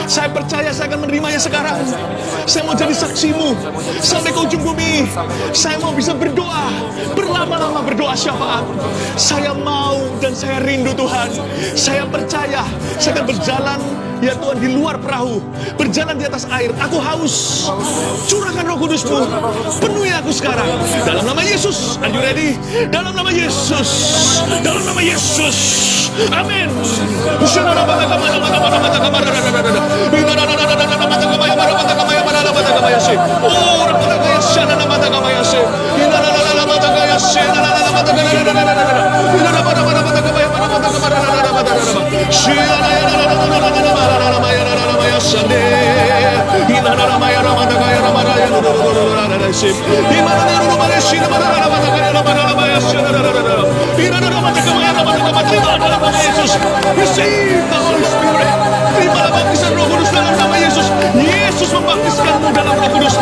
Saya percaya saya akan menerimanya sekarang. Saya mau jadi saksimu sampai ke ujung bumi. Saya mau bisa berdoa, berlama-lama berdoa syafaat. Saya mau dan saya rindu Tuhan. Saya percaya saya akan berjalan, ya Tuhan, di luar perahu, berjalan di atas air. Aku haus. Curahkan Roh Kudus-Mu, penuhi aku sekarang. Dalam nama Yesus. Are you ready? Dalam nama Yesus. Dalam nama Yesus. Amin. Receive the Holy Spirit. Terimalah baptisan Roh Kudus dalam nama Yesus. Yesus membaptiskanmu dalam Roh Kudus.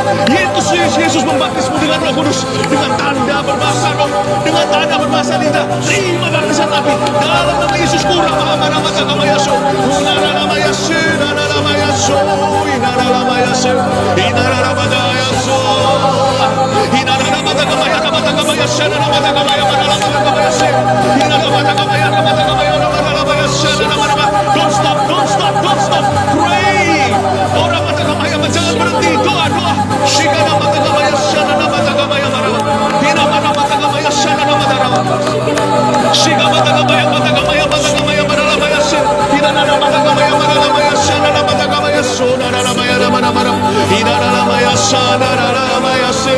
Yesus membaptismu dengan Roh Kudus, dengan tanda berbahasa roh, dengan tanda berbahasa lidah. Terima baptisan api dalam nama Yesus. Kurang nama kama Yesus. Nama Yesus, nama Yesus, nama Yesus, Don't stop, don't stop, don't stop. Pray. Orang mata kamaya, jangan berhenti. Doa. Shikana mata kamaya, shana mata kamaya marama. Hina mata kamaya, shana mata kamaya. Shika mata kamaya marama ya se. Hina mata kamaya marama ya shana mata kamaya sona maya marama. Hina maya shana maya se.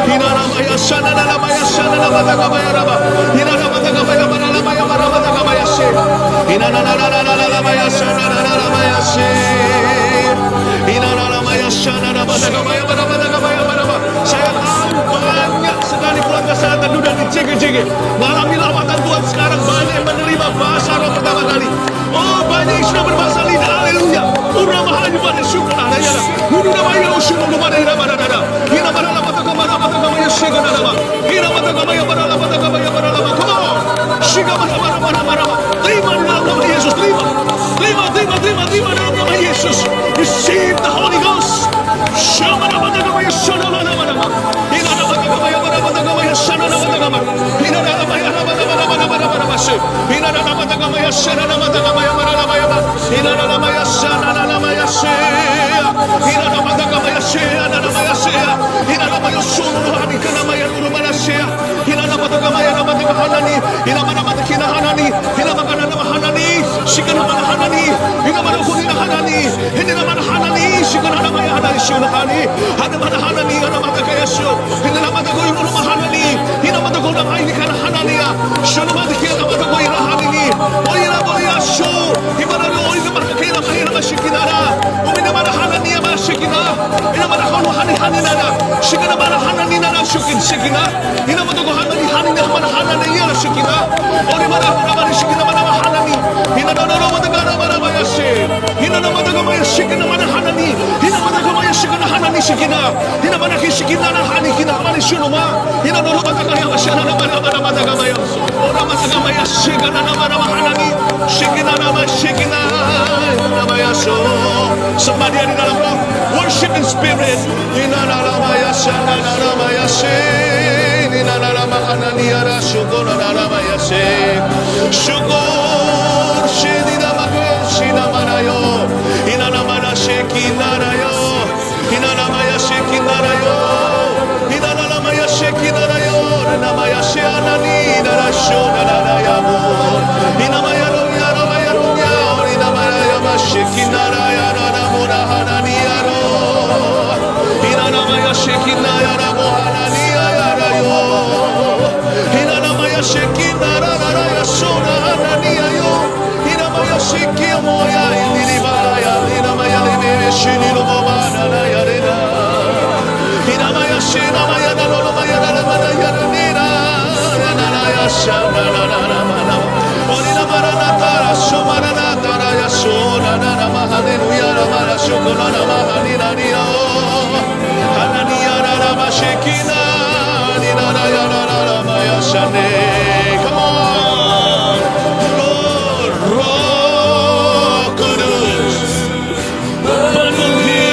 Hina maya shana maya shana mata kamaya marama. Hina mata kamaya marama kamaya se. Hina maya shana maya se. Hina maya shana mata kamaya marama. Saya tahu banyak sekali keluarga saya teduh dan dicege-cege. Malam ini lawatan Tuhan sekarang banyak yang menerima bahasa roh pertama kali. Oh, banyak yang sudah berbahasa lidah. Haleluya. Uramahani pada syukur adanya. Guru namanya usyukur pada dada. Hina pada mata kamaya syega nama. Hina mata kamaya pada mata kamaya pada lama. Come on. Syega pada marama. Terima di dalam nama Yesus. Terima dalam nama Yesus. Receive the Holy Ghost. Syama mata kamaya syana nama. Hina mata kamaya pada mata kamaya syana nama. Hina maya se. Hina mata kamaya syana mata kamaya marama. Hina maya syana nama se. Hina mata kamaya syana nama se. Hina maya sunu hani kana maya urumana se. Hina mata kamaya mata hanani. Hina mata kina hanani. Hina mata nama hanani. Shikana mata hanani. Hina mata kunina hanani. Hina mata hanani. Shikana nama hanani shuna hani. Hana mata hanani. Hana mata kayasho. Hina mata koyu uruma hanani. Hina mata kona mai kana hanani. Shuna mata kina mata koyu hanani. Oya sho. Himana oya mata kina mahira shikinara. Umina mata hanani ma shikina. Hina mata kono hani nana. Shikana mata hanani nana shikina. Hina mata ko hanani mata hanani ya shikina. Ori mata shikina mata hanani. Hina mata kana mata se. Hina mata kamaya shikina mata hanani. Hina mata kamaya shikina hanani shikina. Hina mata shikina hani kina mata shunuma. Hina mata kamaya shana mata kamaya. Ora mata kamaya shikina mata hanani. Shikina nama yaso. Somebody di dalam roh, worship in spirit. Hina nama yasana nama yase. Hina nama hanani ara syukur nama yase. Syukur shini nama shina manayo. Hina nama shekinarayo. Hina nama shekinarayo. Hina nama shekinarayo. Nama yashanani dara shona dara yamo. Hina maya shekinaraya namora hanani aro. Hina nama shekinaya namo hanani arayo. Hina nama shekinaraya shona hanani ayo. Hina maya shekimoya indilibaya. Hina maya lebe shinilo mobana na yarena. Hina maya shina maya nalo maya nala yarenira. Hina ya shana na. Olina marana tara shomarana tara ya shona na haleluya na shukona na hanina niyo. Hanania na mashekina ni na ya na maya shane. Come on. Roh Kudus penuhi.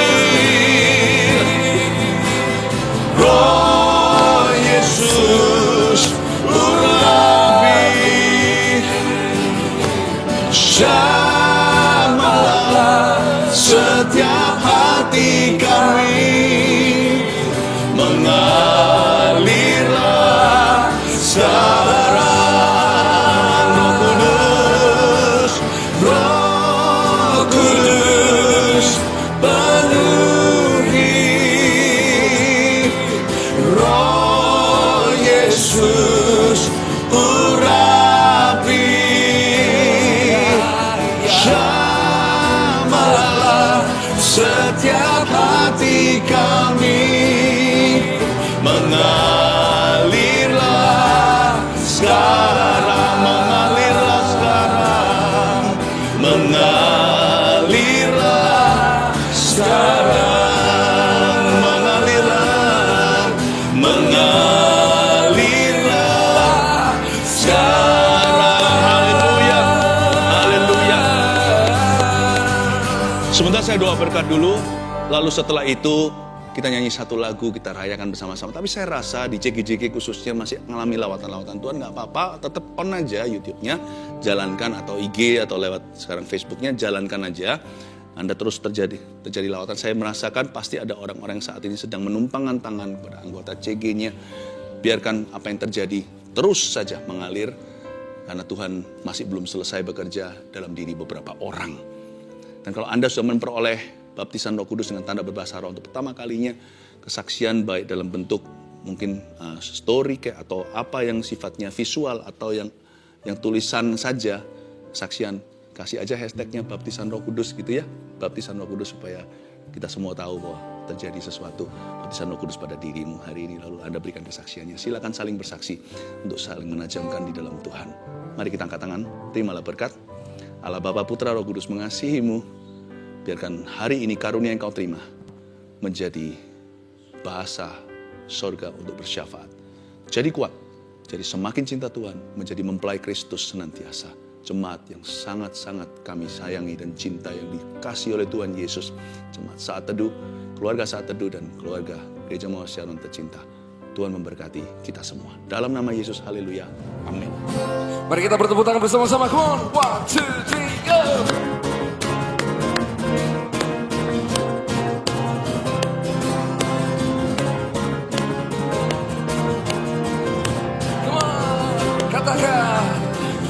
Roh Yesus urapi. Jamalah setiap hati kami. berkat dulu, lalu setelah itu kita nyanyi satu lagu, kita rayakan bersama-sama. Tapi saya rasa di JGJG khususnya masih mengalami lawatan-lawatan Tuhan, nggak apa-apa, tetap on aja YouTube-nya, jalankan, atau IG atau lewat sekarang Facebook-nya, jalankan aja. Anda terus terjadi lawatan. Saya merasakan pasti ada orang-orang yang saat ini sedang menumpangkan tangan kepada anggota CG-nya. Biarkan apa yang terjadi terus saja mengalir, karena Tuhan masih belum selesai bekerja dalam diri beberapa orang. Dan kalau Anda sudah memperoleh baptisan Roh Kudus dengan tanda berbahasa roh untuk pertama kalinya, kesaksian baik dalam bentuk mungkin story kayak atau apa yang sifatnya visual atau yang tulisan saja, kesaksian, kasih aja hashtagnya baptisan Roh Kudus gitu ya, baptisan Roh Kudus, supaya kita semua tahu bahwa terjadi sesuatu baptisan Roh Kudus pada dirimu hari ini, lalu Anda berikan kesaksiannya. Silakan saling bersaksi untuk saling menajamkan di dalam Tuhan. Mari kita angkat tangan, terimalah berkat. Allah Bapa, Putra, Roh Kudus mengasihimu. Biarkan hari ini karunia yang kau terima menjadi bahasa sorga untuk bersyafaat. Jadi kuat, jadi semakin cinta Tuhan, menjadi mempelai Kristus senantiasa. Jemaat yang sangat-sangat kami sayangi dan cinta, yang dikasih oleh Tuhan Yesus. Jemaat Saat Teduh, keluarga Saat Teduh, dan keluarga Gereja Mawar Sharon tercinta. Tuhan memberkati kita semua. Dalam nama Yesus, haleluya. Amin. Mari kita bertepuk tangan bersama-sama. Come on, 1, 2, 3, go!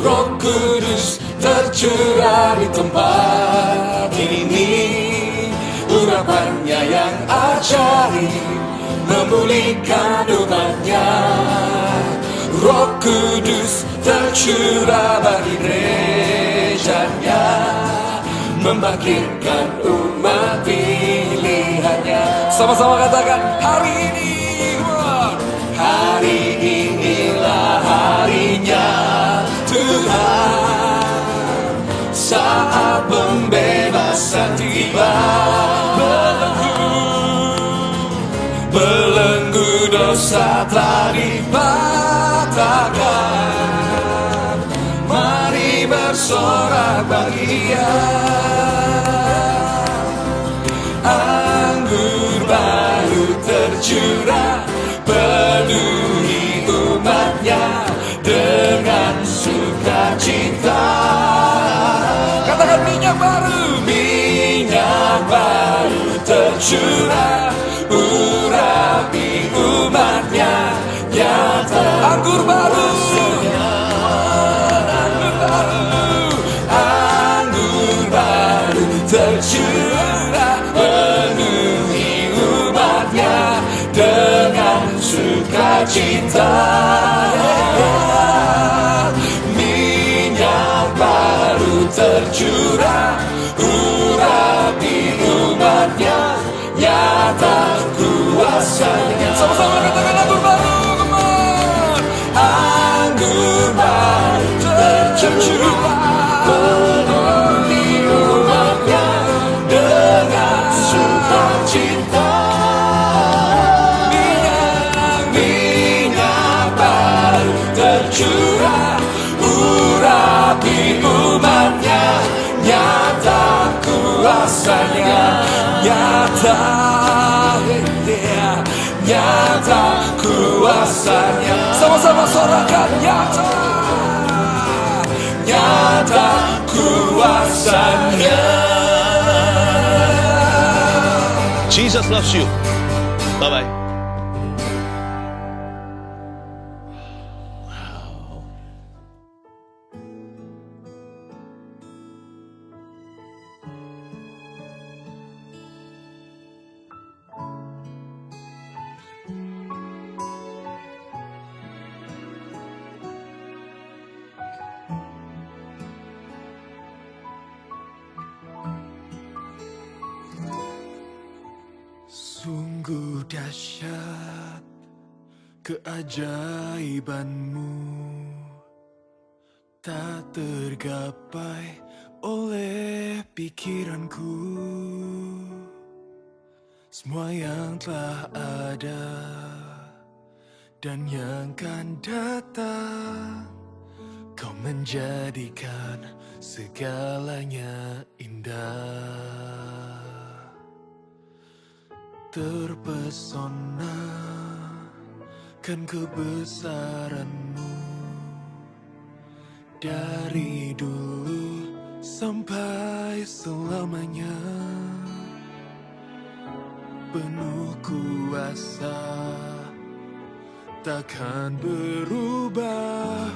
Roh Kudus tercurah di tempat ini, urapannya yang ajaib memulihkan umatnya. Roh Kudus tercurah bagi gerejanya, membangkitkan umat pilihannya. Sama-sama katakan, hari ini, hari inilah harinya Tuhan, saat pembebasan tiba. Belenggu dosa telah dipatahkan, mari bersorak bahagia. Anggur baru tercurah, penuhi umatnya dengan sukacita. Katakan minyak baru tercurah, urapi umatnya nyata. Anggur baru tercurah, penuhi umatnya dengan sukacita. Tercurah, urapi umatnya, nyata kuasanya. Sama-sama katakan anggur baru, come on. Anggur baru tercurah, penuhi umatnya dengan sukacita. Minyak baru tercurah, urapi umatnya, nyata kuasanya, nyata kuasanya. Sama-sama sorakan, nyata kuasanya. Jesus loves you. Bye-bye. Sungguh dahsyat keajaibanmu, tak tergapai oleh pikiranku. Semua yang telah ada dan yang akan datang, Kau menjadikan segalanya indah. terpesona kan kebesaran-Mu dari dulu sampai selamanya. Penuh kuasa takkan berubah.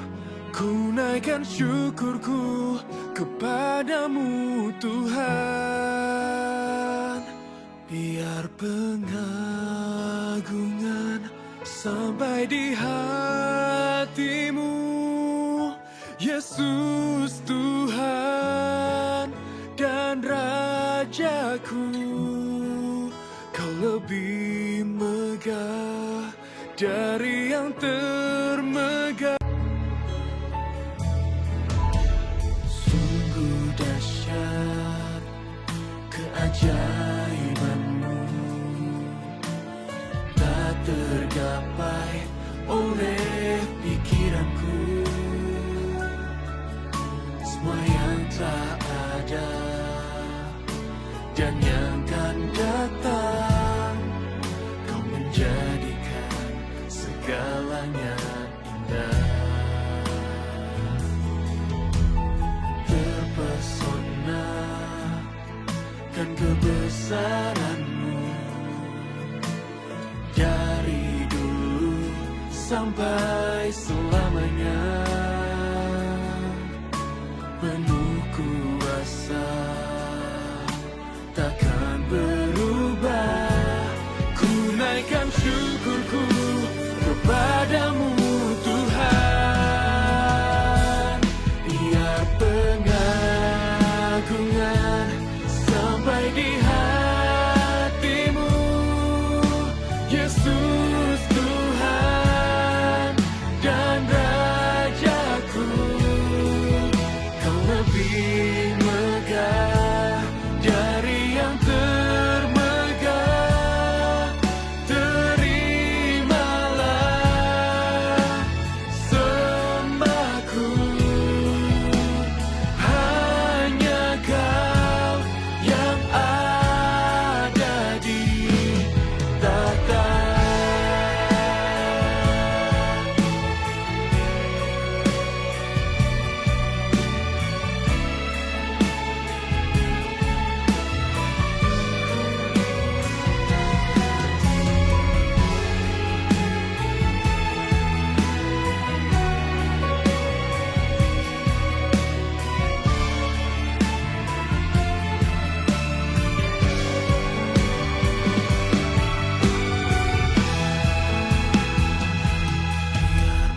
Ku naikkan syukurku kepadamu Tuhan. Biar pengagungan sampai di hatimu, Yesus Tuhan dan Rajaku. Kau lebih megah dari yang termegah. Sungguh dahsyat keajaiban-Mu, tak tergapai oleh pikiranku. Semua yang tak ada dan yang akan datang, Kau menjadikan segalanya indah. Terpesona kan kebesaran-Mu dari dulu sampai selamanya. Penuh kuasa takkan berubah. Ku naikkan syukurku kepadamu Tuhan. Biar pengagungan sampai di hatimu, Yesus Tuhan dan Rajaku. Kau lebih megah dari yang termegah. Terimalah sembahku. Hanya Kau yang ada di tata.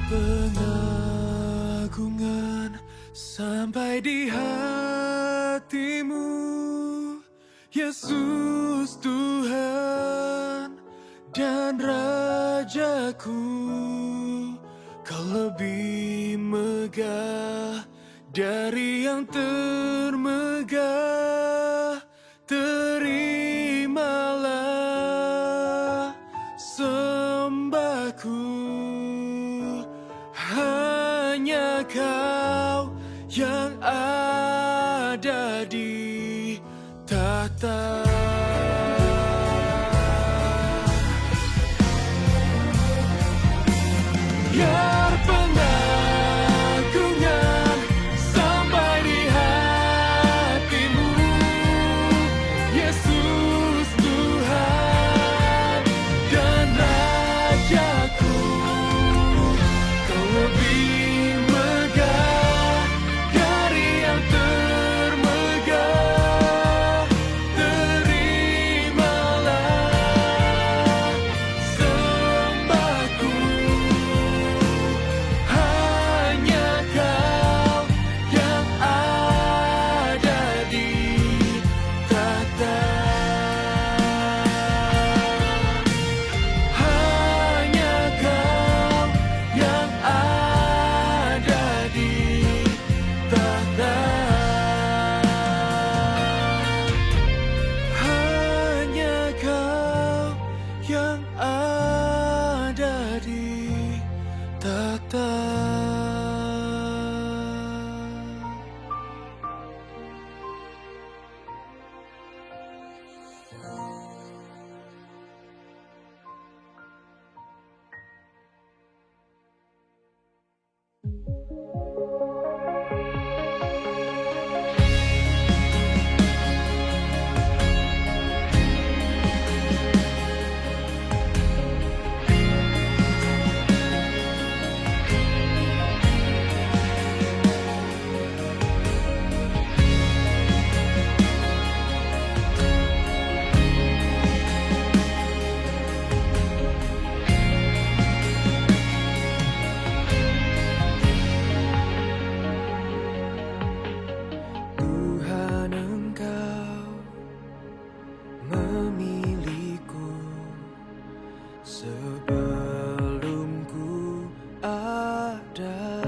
Biar pengagungan sampai di hatimu, Yesus Tuhan dan Rajaku. Kau lebih megah dari yang termegah. Terimalah sembahku. Hanya Kau yang ada di tata. Biar pengagungan sampai di hatimu, Yesus Tuhan dan Rajaku. Kau lebih megah dari yang termegah. Terimalah sembahku. Hanya Kau yang ada di tata. Hanya Kau yang ada di tata. Hanya Kau yang ada di tata. sebelum ku ada.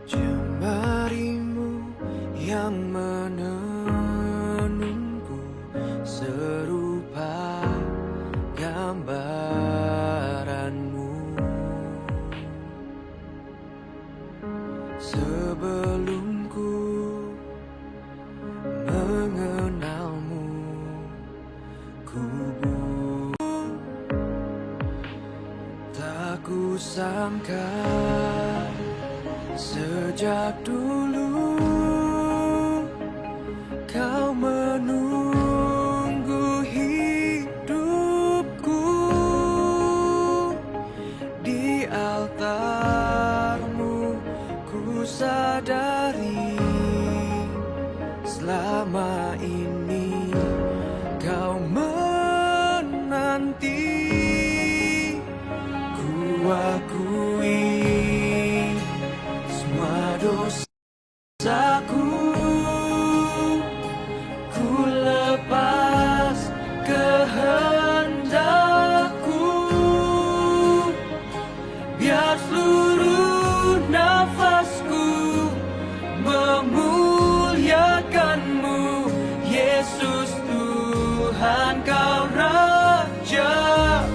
Jemarimu yang menenunku serupa gambaranmu. Sebelum ku mengenalmu, ku tak kusangka sejak dulu kau menunggu hidupku di altarmu. Ku sadari selama ini kau menanti. Ku akui semua dosaku, ku lepas kehendakku, biar seluruh nafasku memuliakanmu. Yesus Tuhan, kau Rajaku.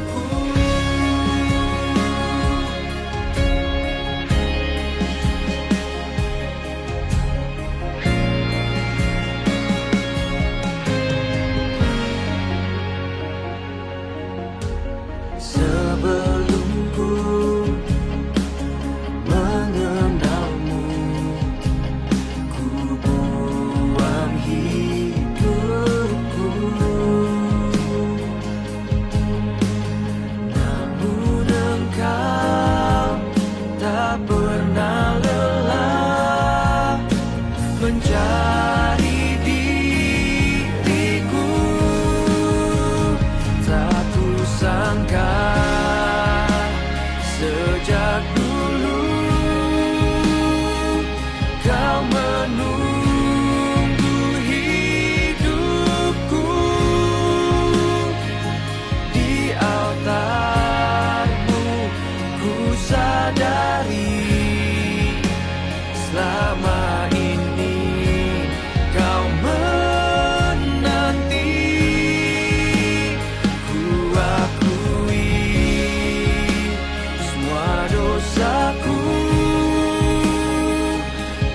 Sebelum ku mengenalmu, ku buang hidupku. Namun engkau tak pernah lelah mencari diriku. Tak kusangka sejak dulu kau menunggu hidupku di altarmu. Ku sadari selama ini kau menanti. Ku akui semua dosaku,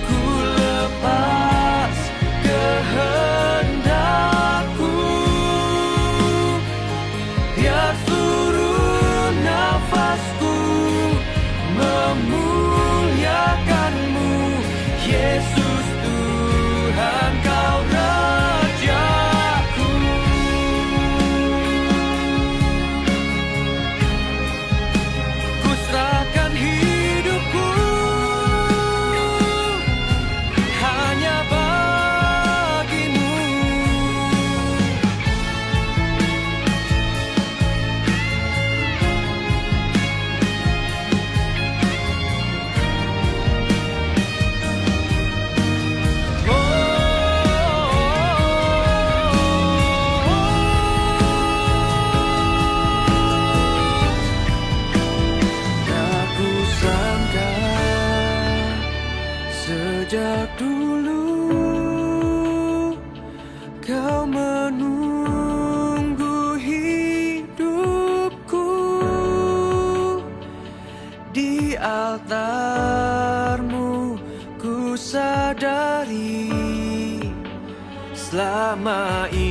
ku lepas kehendakku, biar seluruh nafasku memuliakanmu. Yesus Tuhan, kau Rajaku. Ku serahkan hidupku hanya bagimu. Tak kusangka sejak dulu kau menunggu hidupku di altarmu. Ku sadari selama ini